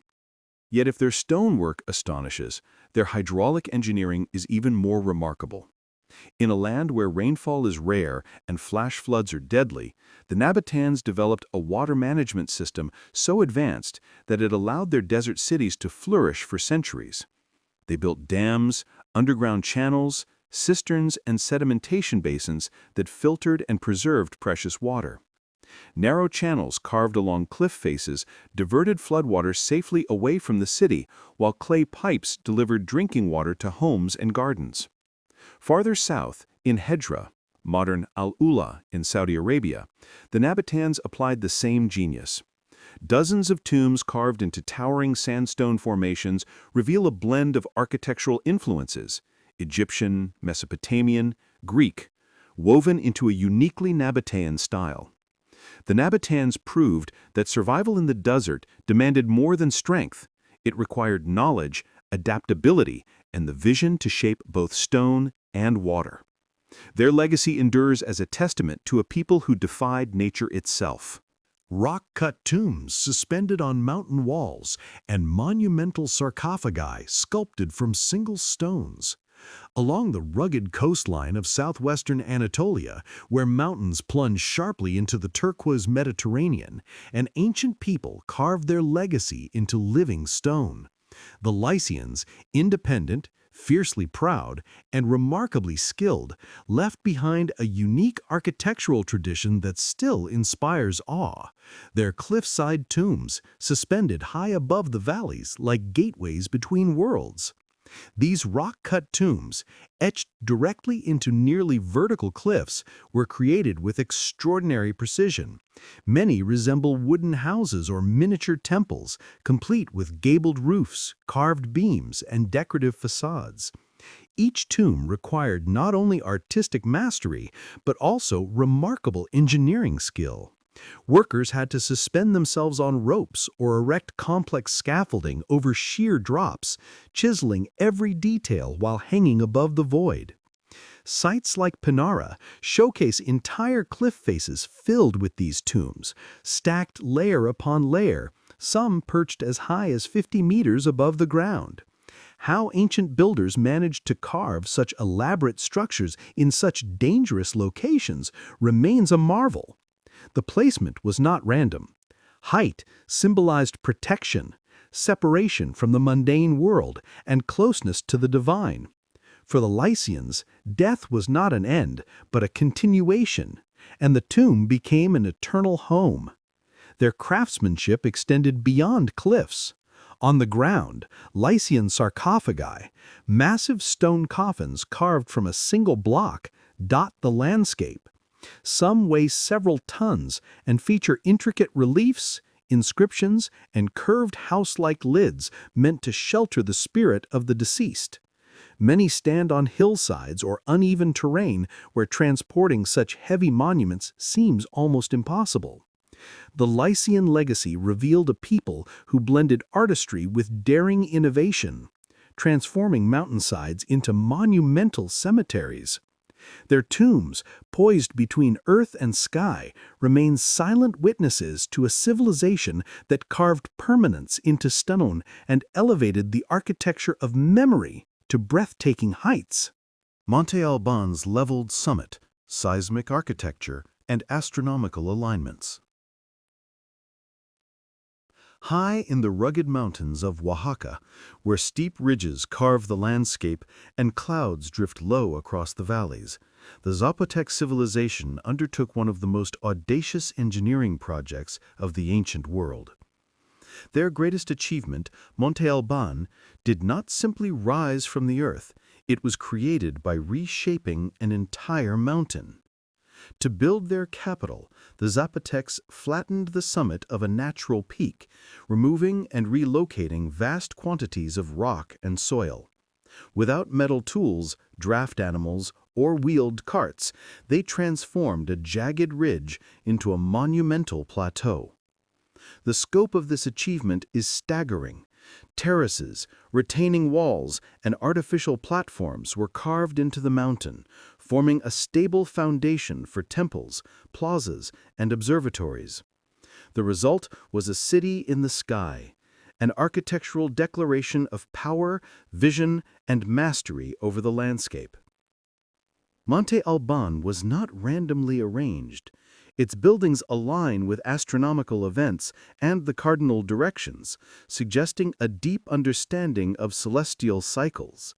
Yet if their stonework astonishes, their hydraulic engineering is even more remarkable. In a land where rainfall is rare and flash floods are deadly, the Nabateans developed a water management system so advanced that it allowed their desert cities to flourish for centuries. They built dams, underground channels, cisterns, and sedimentation basins that filtered and preserved precious water. Narrow channels carved along cliff faces diverted floodwater safely away from the city, while clay pipes delivered drinking water to homes and gardens. Farther south, in Hedra, modern Al-Ula in Saudi Arabia, the Nabateans applied the same genius. Dozens of tombs carved into towering sandstone formations reveal a blend of architectural influences, Egyptian, Mesopotamian, Greek, woven into a uniquely Nabatean style. The Nabateans proved that survival in the desert demanded more than strength. It required knowledge, adaptability, and the vision to shape both stone and water. Their legacy endures as a testament to a people who defied nature itself. Rock-cut tombs suspended on mountain walls and monumental sarcophagi sculpted from single stones. Along the rugged coastline of southwestern Anatolia, where mountains plunge sharply into the turquoise Mediterranean, an ancient people carved their legacy into living stone. The Lycians, independent, fiercely proud, and remarkably skilled, left behind a unique architectural tradition that still inspires awe. Their cliffside tombs, suspended high above the valleys like gateways between worlds. These rock-cut tombs, etched directly into nearly vertical cliffs, were created with extraordinary precision. Many resemble wooden houses or miniature temples, complete with gabled roofs, carved beams, and decorative facades. Each tomb required not only artistic mastery, but also remarkable engineering skill. Workers had to suspend themselves on ropes or erect complex scaffolding over sheer drops, chiseling every detail while hanging above the void. Sites like Panara showcase entire cliff faces filled with these tombs, stacked layer upon layer, some perched as high as 50 meters above the ground. How ancient builders managed to carve such elaborate structures in such dangerous locations remains a marvel. The placement was not random. Height symbolized protection, separation from the mundane world, and closeness to the divine. For the Lycians, death was not an end, but a continuation, and the tomb became an eternal home. Their craftsmanship extended beyond cliffs. On the ground, Lycian sarcophagi, massive stone coffins carved from a single block, dot the landscape. Some weigh several tons and feature intricate reliefs, inscriptions, and curved house-like lids meant to shelter the spirit of the deceased. Many stand on hillsides or uneven terrain where transporting such heavy monuments seems almost impossible. The Lycian legacy revealed a people who blended artistry with daring innovation, transforming mountainsides into monumental cemeteries. Their tombs, poised between earth and sky, remain silent witnesses to a civilization that carved permanence into stone and elevated the architecture of memory to breathtaking heights. Monte Alban's leveled summit, seismic architecture, and astronomical alignments. High in the rugged mountains of Oaxaca, where steep ridges carve the landscape and clouds drift low across the valleys, the Zapotec civilization undertook one of the most audacious engineering projects of the ancient world. Their greatest achievement, Monte Alban, did not simply rise from the earth, it was created by reshaping an entire mountain. To build their capital, the Zapotecs flattened the summit of a natural peak, removing and relocating vast quantities of rock and soil. Without metal tools, draft animals, or wheeled carts, they transformed a jagged ridge into a monumental plateau. The scope of this achievement is staggering. Terraces, retaining walls, and artificial platforms were carved into the mountain, forming a stable foundation for temples, plazas, and observatories. The result was a city in the sky, an architectural declaration of power, vision, and mastery over the landscape. Monte Alban was not randomly arranged. Its buildings align with astronomical events and the cardinal directions, suggesting a deep understanding of celestial cycles.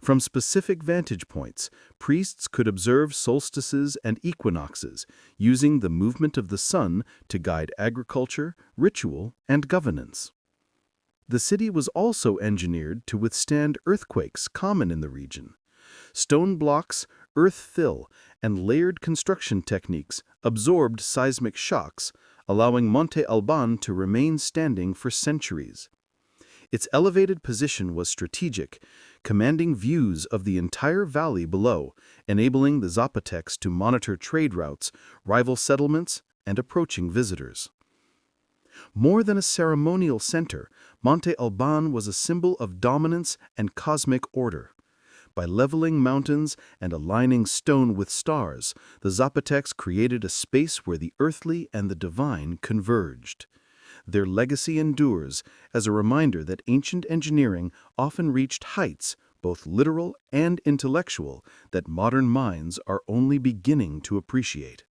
From specific vantage points, priests could observe solstices and equinoxes, using the movement of the sun to guide agriculture, ritual, and governance. The city was also engineered to withstand earthquakes common in the region. Stone blocks, earth fill, and layered construction techniques absorbed seismic shocks, allowing Monte Alban to remain standing for centuries. Its elevated position was strategic, commanding views of the entire valley below, enabling the Zapotecs to monitor trade routes, rival settlements, and approaching visitors. More than a ceremonial center, Monte Alban was a symbol of dominance and cosmic order. By leveling mountains and aligning stone with stars, the Zapotecs created a space where the earthly and the divine converged. Their legacy endures as a reminder that ancient engineering often reached heights, both literal and intellectual, that modern minds are only beginning to appreciate.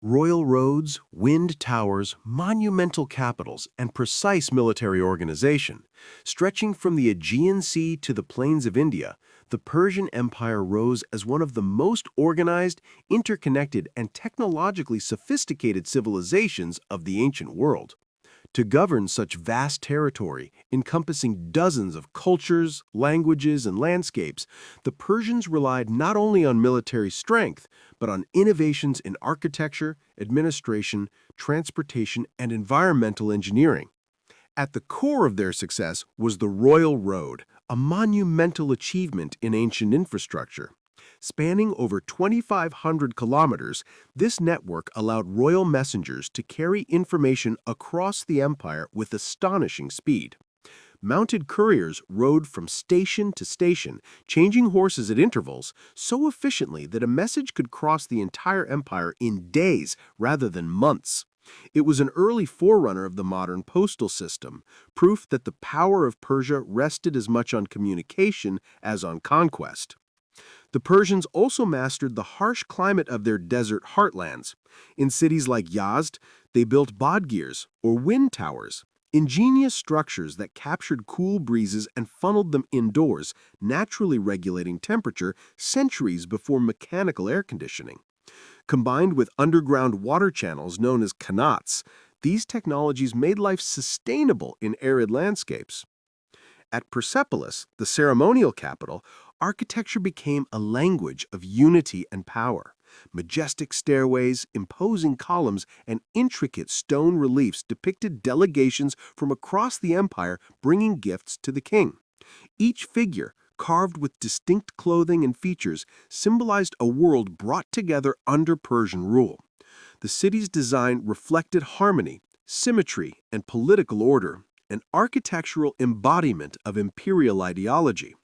Royal roads, wind towers, monumental capitals, and precise military organization. Stretching from the Aegean Sea to the plains of India, the Persian Empire rose as one of the most organized, interconnected, and technologically sophisticated civilizations of the ancient world. To govern such vast territory, encompassing dozens of cultures, languages, and landscapes, the Persians relied not only on military strength, but on innovations in architecture, administration, transportation, and environmental engineering. At the core of their success was the Royal Road, a monumental achievement in ancient infrastructure. Spanning over 2,500 kilometers, this network allowed royal messengers to carry information across the empire with astonishing speed. Mounted couriers rode from station to station, changing horses at intervals so efficiently that a message could cross the entire empire in days rather than months. It was an early forerunner of the modern postal system, proof that the power of Persia rested as much on communication as on conquest. The Persians also mastered the harsh climate of their desert heartlands. In cities like Yazd, they built bodgirs, or wind towers, ingenious structures that captured cool breezes and funneled them indoors, naturally regulating temperature centuries before mechanical air conditioning. Combined with underground water channels known as qanats, these technologies made life sustainable in arid landscapes. At Persepolis, the ceremonial capital, architecture became a language of unity and power. Majestic stairways, imposing columns, and intricate stone reliefs depicted delegations from across the empire bringing gifts to the king. Each figure, carved with distinct clothing and features, symbolized a world brought together under Persian rule. The city's design reflected harmony, symmetry, and political order, an architectural embodiment of imperial ideology.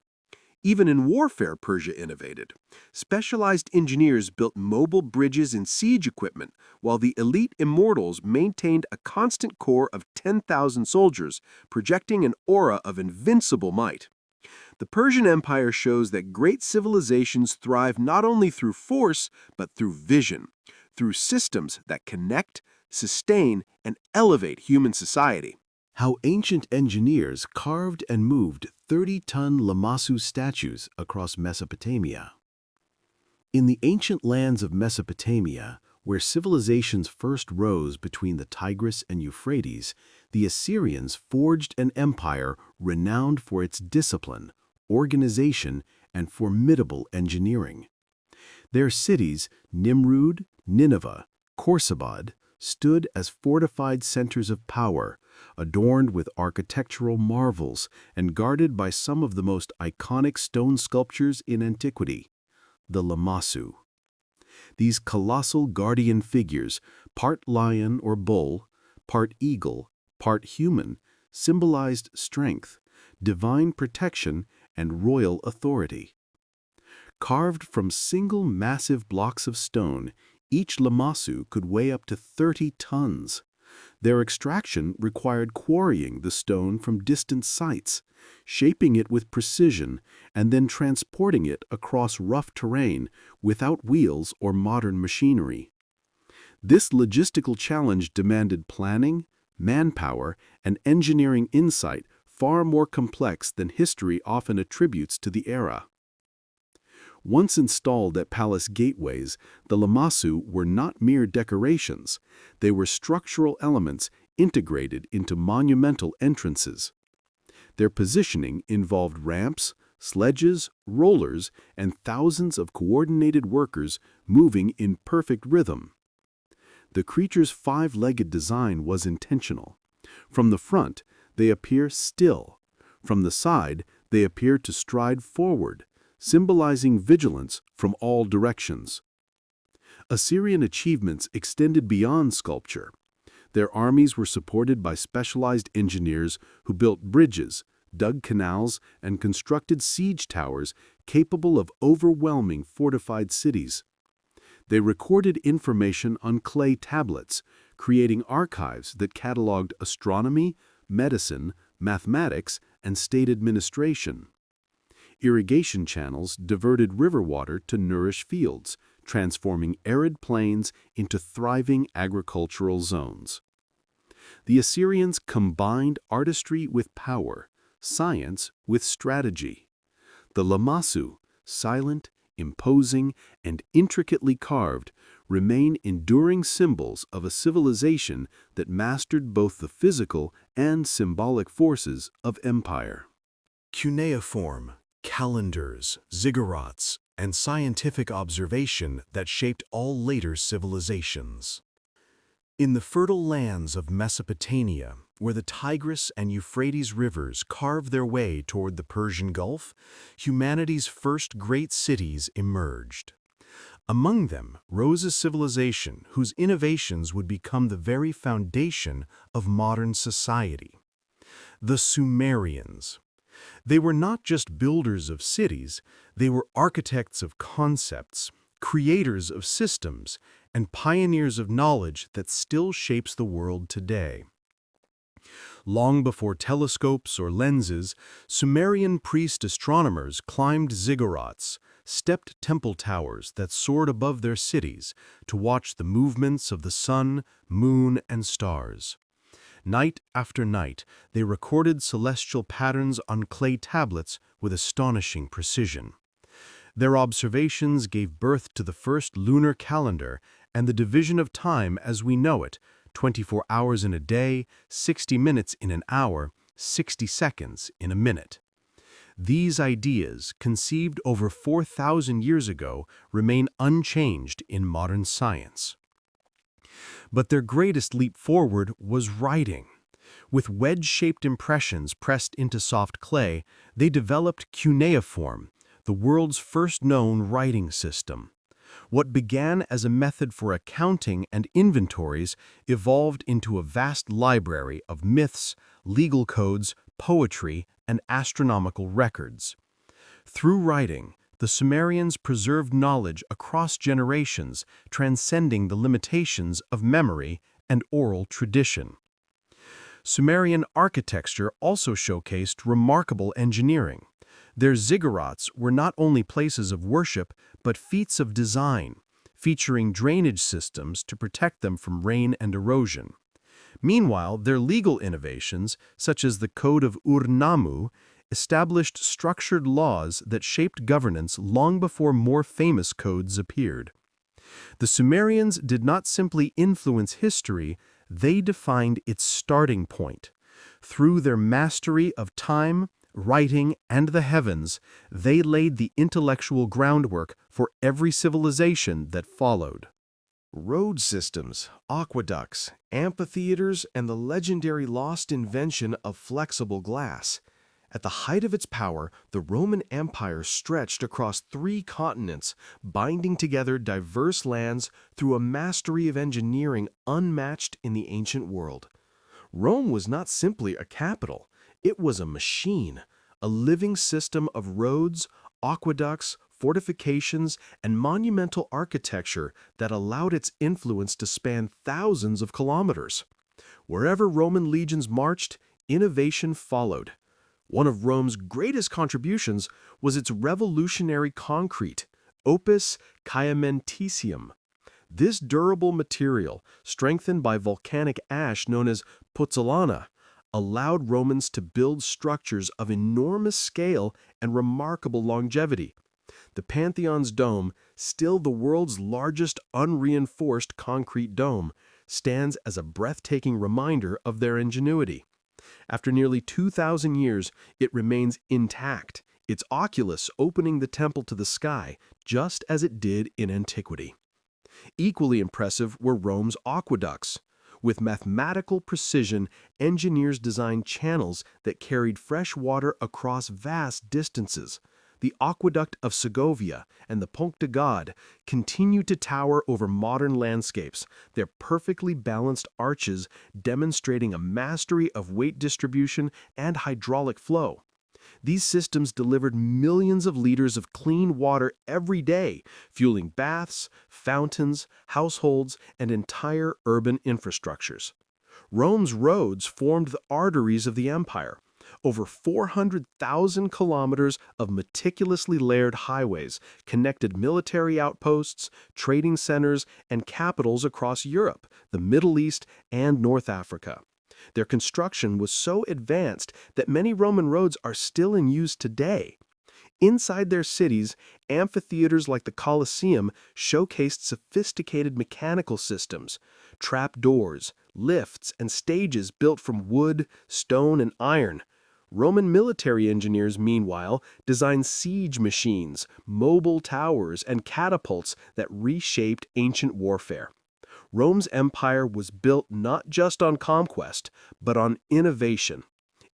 Even in warfare, Persia innovated. Specialized engineers built mobile bridges and siege equipment, while the elite immortals maintained a constant corps of 10,000 soldiers, projecting an aura of invincible might. The Persian Empire shows that great civilizations thrive not only through force, but through vision, through systems that connect, sustain, and elevate human society. How ancient engineers carved and moved 30-ton Lamassu statues across Mesopotamia. In the ancient lands of Mesopotamia, where civilizations first rose between the Tigris and Euphrates, the Assyrians forged an empire renowned for its discipline, organization, and formidable engineering. Their cities, Nimrud, Nineveh, Khorsabad, stood as fortified centers of power, adorned with architectural marvels and guarded by some of the most iconic stone sculptures in antiquity, the Lamassu. These colossal guardian figures, part lion or bull, part eagle, part human, symbolized strength, divine protection, and royal authority. Carved from single massive blocks of stone, each Lamassu could weigh up to 30 tons. Their extraction required quarrying the stone from distant sites, shaping it with precision, and then transporting it across rough terrain without wheels or modern machinery. This logistical challenge demanded planning, manpower, and engineering insight far more complex than history often attributes to the era. Once installed at palace gateways, the Lamassu were not mere decorations. They were structural elements integrated into monumental entrances. Their positioning involved ramps, sledges, rollers, and thousands of coordinated workers moving in perfect rhythm. The creature's five-legged design was intentional. From the front, they appear still. From the side, they appear to stride forward, symbolizing vigilance from all directions. Assyrian achievements extended beyond sculpture. Their armies were supported by specialized engineers who built bridges, dug canals, and constructed siege towers capable of overwhelming fortified cities. They recorded information on clay tablets, creating archives that cataloged astronomy, medicine, mathematics, and state administration. Irrigation channels diverted river water to nourish fields, transforming arid plains into thriving agricultural zones. The Assyrians combined artistry with power, science with strategy. The Lamassu, silent, imposing, and intricately carved, remain enduring symbols of a civilization that mastered both the physical and symbolic forces of empire. Cuneiform, calendars, ziggurats, and scientific observation that shaped all later civilizations. In the fertile lands of Mesopotamia, where the Tigris and Euphrates rivers carved their way toward the Persian Gulf, humanity's first great cities emerged. Among them rose a civilization whose innovations would become the very foundation of modern society. The Sumerians. They were not just builders of cities, they were architects of concepts, creators of systems, and pioneers of knowledge that still shapes the world today. Long before telescopes or lenses, Sumerian priest astronomers climbed ziggurats, stepped temple towers that soared above their cities to watch the movements of the sun, moon, and stars. Night after night, they recorded celestial patterns on clay tablets with astonishing precision. Their observations gave birth to the first lunar calendar and the division of time as we know it, 24 hours in a day, 60 minutes in an hour, 60 seconds in a minute. These ideas, conceived over 4,000 years ago, remain unchanged in modern science. But their greatest leap forward was writing. With wedge-shaped impressions pressed into soft clay, they developed cuneiform, the world's first known writing system. What began as a method for accounting and inventories evolved into a vast library of myths, legal codes, poetry, and astronomical records. Through writing, the Sumerians preserved knowledge across generations, transcending the limitations of memory and oral tradition. Sumerian architecture also showcased remarkable engineering. Their ziggurats were not only places of worship, but feats of design, featuring drainage systems to protect them from rain and erosion. Meanwhile, their legal innovations, such as the Code of Ur-Nammu, established structured laws that shaped governance long before more famous codes appeared. The Sumerians did not simply influence history, they defined its starting point. Through their mastery of time, writing, and the heavens, they laid the intellectual groundwork for every civilization that followed. Road systems, aqueducts, amphitheaters, and the legendary lost invention of flexible glass. At the height of its power, the Roman Empire stretched across 3 continents, binding together diverse lands through a mastery of engineering unmatched in the ancient world. Rome was not simply a capital, it was a machine, a living system of roads, aqueducts, fortifications, and monumental architecture that allowed its influence to span thousands of kilometers. Wherever Roman legions marched, innovation followed. One of Rome's greatest contributions was its revolutionary concrete, opus caementicium. This durable material, strengthened by volcanic ash known as puzzolana, allowed Romans to build structures of enormous scale and remarkable longevity. The Pantheon's dome, still the world's largest unreinforced concrete dome, stands as a breathtaking reminder of their ingenuity. After nearly 2,000 years, it remains intact, its oculus opening the temple to the sky, just as it did in antiquity. Equally impressive were Rome's aqueducts. With mathematical precision, engineers designed channels that carried fresh water across vast distances. The aqueduct of Segovia and the Pont de Gaude continue to tower over modern landscapes, their perfectly balanced arches demonstrating a mastery of weight distribution and hydraulic flow. These systems delivered millions of liters of clean water every day, fueling baths, fountains, households, and entire urban infrastructures. Rome's roads formed the arteries of the empire. Over 400,000 kilometers of meticulously layered highways connected military outposts, trading centers, and capitals across Europe, the Middle East, and North Africa. Their construction was so advanced that many Roman roads are still in use today. Inside their cities, amphitheaters like the Colosseum showcased sophisticated mechanical systems, trapdoors, lifts, and stages built from wood, stone, and iron. Roman military engineers, meanwhile, designed siege machines, mobile towers, and catapults that reshaped ancient warfare. Rome's empire was built not just on conquest, but on innovation,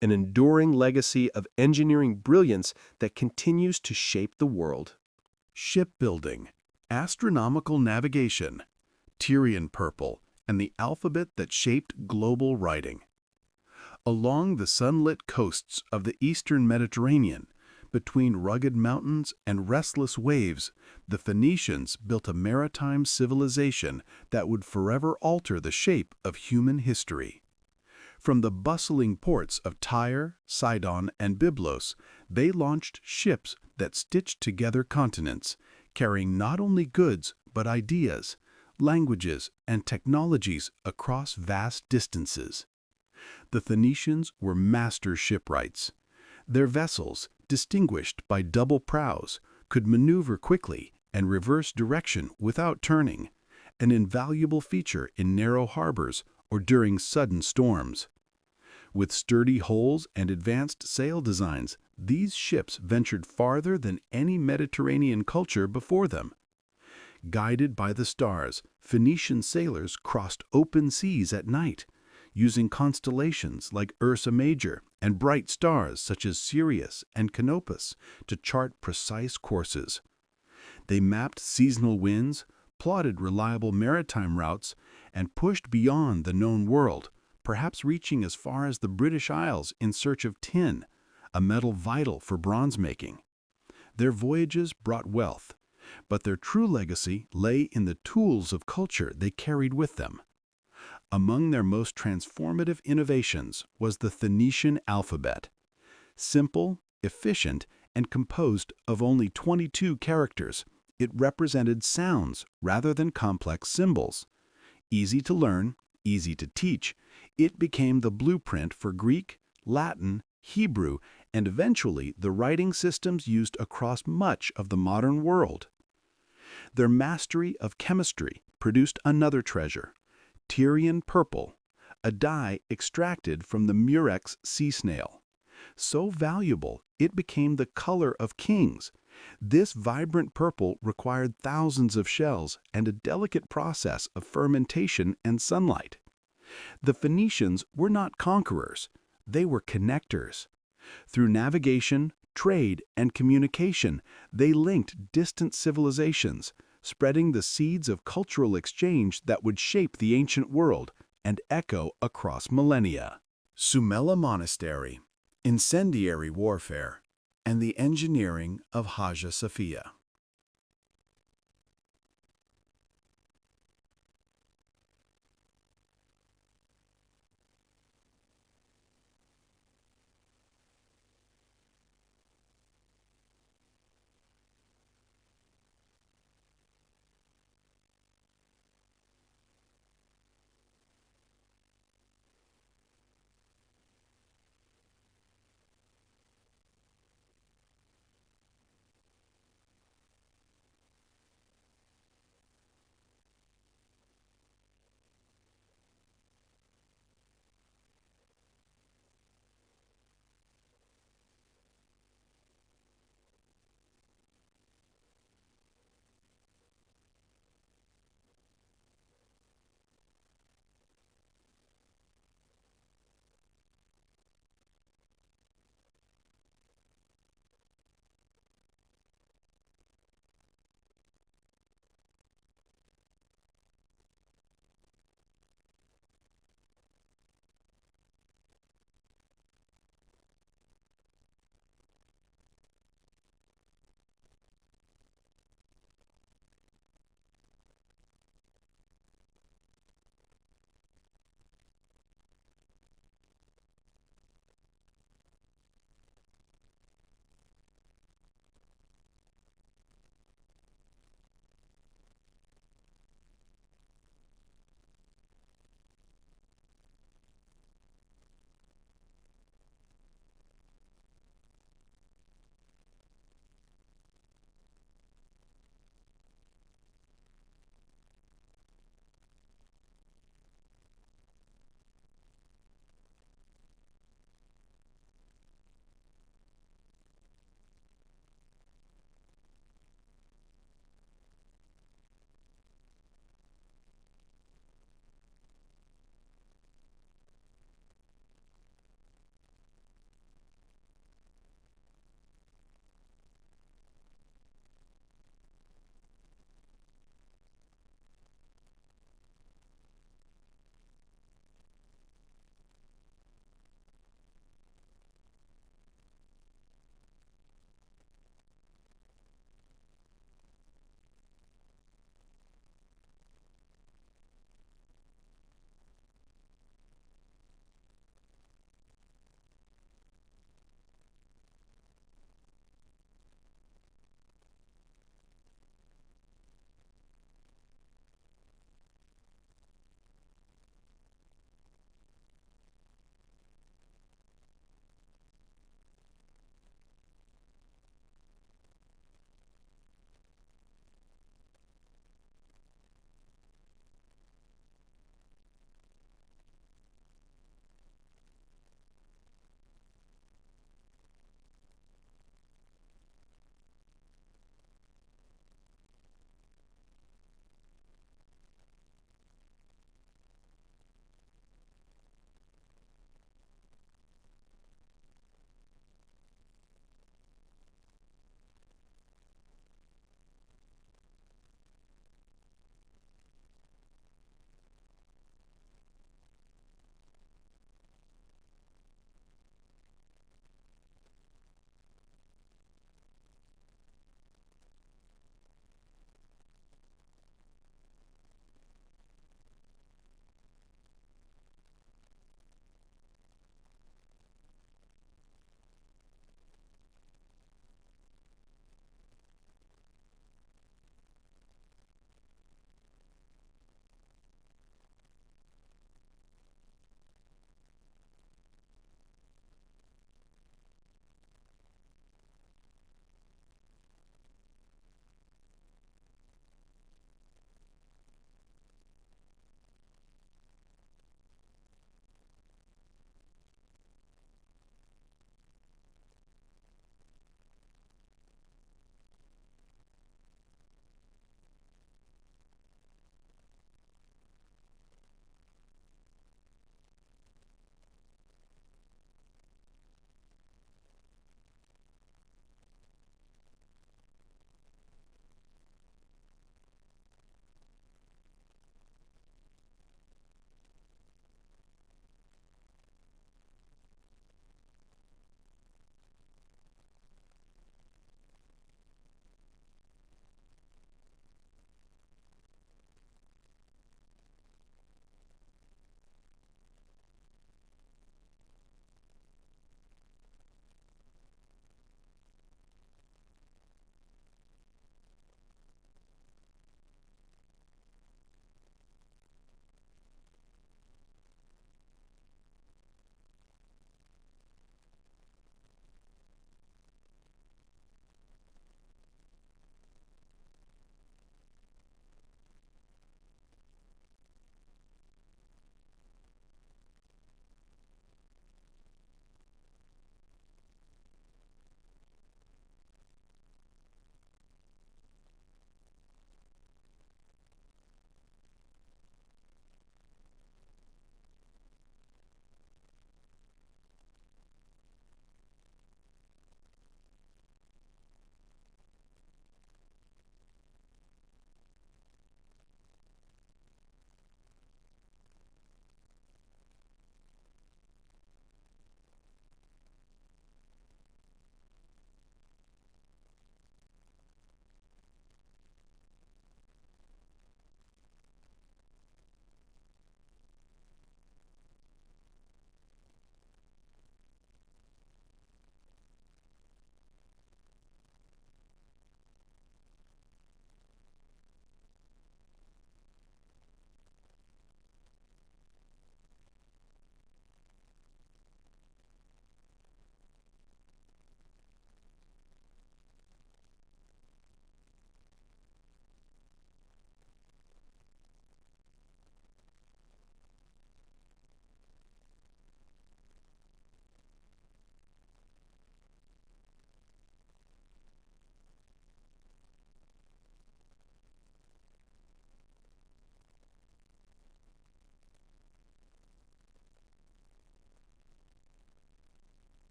an enduring legacy of engineering brilliance that continues to shape the world. Shipbuilding, astronomical navigation, Tyrian purple, and the alphabet that shaped global writing. Along the sunlit coasts of the eastern Mediterranean, between rugged mountains and restless waves, the Phoenicians built a maritime civilization that would forever alter the shape of human history. From the bustling ports of Tyre, Sidon, and Byblos, they launched ships that stitched together continents, carrying not only goods but ideas, languages, and technologies across vast distances. The Phoenicians were master shipwrights. Their vessels, distinguished by double prows, could maneuver quickly and reverse direction without turning, an invaluable feature in narrow harbors or during sudden storms. With sturdy hulls and advanced sail designs, these ships ventured farther than any Mediterranean culture before them. Guided by the stars, Phoenician sailors crossed open seas at night, using constellations like Ursa Major and bright stars such as Sirius and Canopus to chart precise courses. They mapped seasonal winds, plotted reliable maritime routes, and pushed beyond the known world, perhaps reaching as far as the British Isles in search of tin, a metal vital for bronze making. Their voyages brought wealth, but their true legacy lay in the tools of culture they carried with them. Among their most transformative innovations was the Phoenician alphabet. Simple, efficient, and composed of only 22 characters, it represented sounds rather than complex symbols. Easy to learn, easy to teach, It became the blueprint for Greek, Latin, Hebrew, and eventually the writing systems used across much of the modern world. Their mastery of chemistry produced another treasure, Tyrian purple, a dye extracted from the murex sea snail. So valuable, it became the color of kings. This vibrant purple required thousands of shells and a delicate process of fermentation and sunlight. The Phoenicians were not conquerors, they were connectors. Through navigation, trade, and communication, they linked distant civilizations, spreading the seeds of cultural exchange that would shape the ancient world and echo across millennia. Sumela Monastery, incendiary warfare, and the engineering of Hagia Sophia.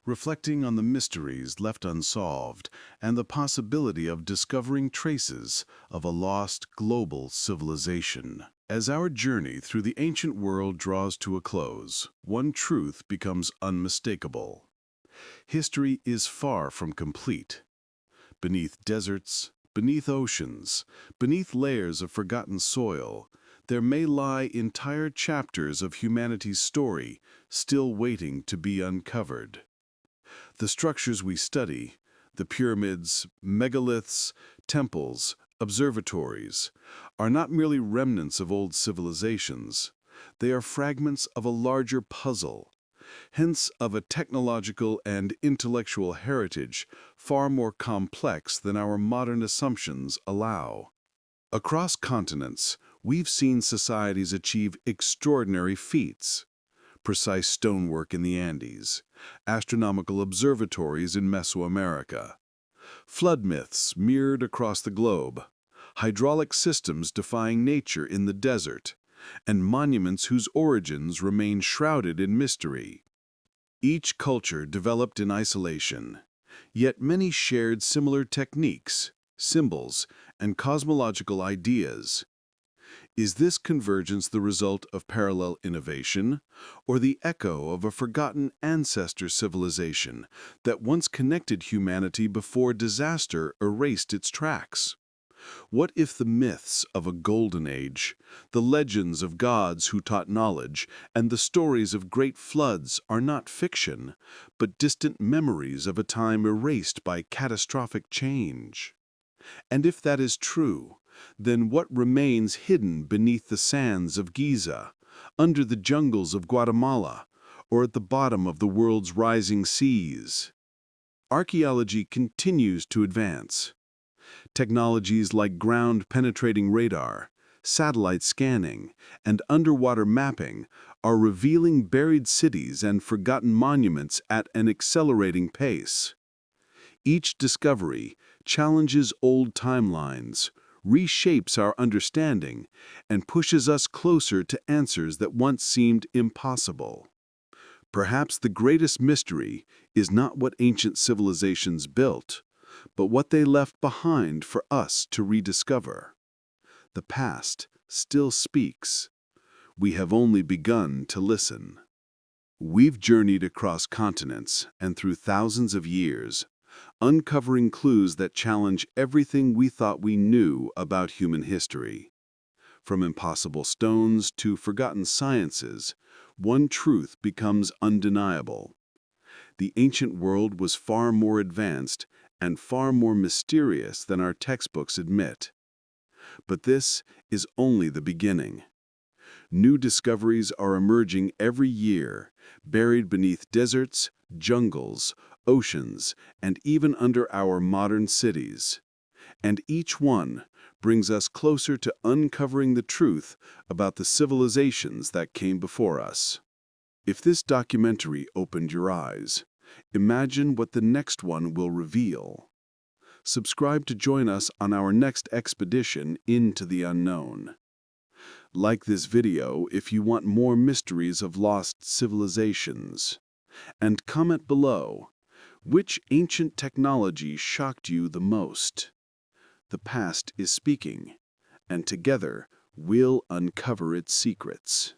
reflecting on the mysteries left unsolved and the possibility of discovering traces of a lost global civilization. As our journey through the ancient world draws to a close, one truth becomes unmistakable. History is far from complete. Beneath deserts, beneath oceans, beneath layers of forgotten soil, there may lie entire chapters of humanity's story still waiting to be uncovered. The structures we study, the pyramids, megaliths, temples, observatories, are not merely remnants of old civilizations. They are fragments of a larger puzzle, hence of a technological and intellectual heritage far more complex than our modern assumptions allow. Across continents, we've seen societies achieve extraordinary feats. Precise stonework in the Andes, astronomical observatories in Mesoamerica, flood myths mirrored across the globe, hydraulic systems defying nature in the desert, and monuments whose origins remain shrouded in mystery. Each culture developed in isolation, yet many shared similar techniques, symbols, and cosmological ideas. Is this convergence the result of parallel innovation, or the echo of a forgotten ancestor civilization that once connected humanity before disaster erased its tracks? What if the myths of a golden age, the legends of gods who taught knowledge, and the stories of great floods are not fiction, but distant memories of a time erased by catastrophic change? And if that is true, then what remains hidden beneath the sands of Giza, under the jungles of Guatemala, or at the bottom of the world's rising seas? Archaeology continues to advance. Technologies like ground-penetrating radar, satellite scanning, and underwater mapping are revealing buried cities and forgotten monuments at an accelerating pace. Each discovery challenges old timelines, reshapes our understanding, and pushes us closer to answers that once seemed impossible. Perhaps the greatest mystery is not what ancient civilizations built, but what they left behind for us to rediscover. The past still speaks. We have only begun to listen. We've journeyed across continents and through thousands of years, uncovering clues that challenge everything we thought we knew about human history. From impossible stones to forgotten sciences, one truth becomes undeniable. The ancient world was far more advanced and far more mysterious than our textbooks admit. But this is only the beginning. New discoveries are emerging every year, buried beneath deserts, jungles, oceans, and even under our modern cities. And each one brings us closer to uncovering the truth about the civilizations that came before us. If this documentary opened your eyes, imagine what the next one will reveal. Subscribe to join us on our next expedition into the unknown. Like this video if you want more mysteries of lost civilizations. And comment below, which ancient technology shocked you the most? The past is speaking, and together we'll uncover its secrets.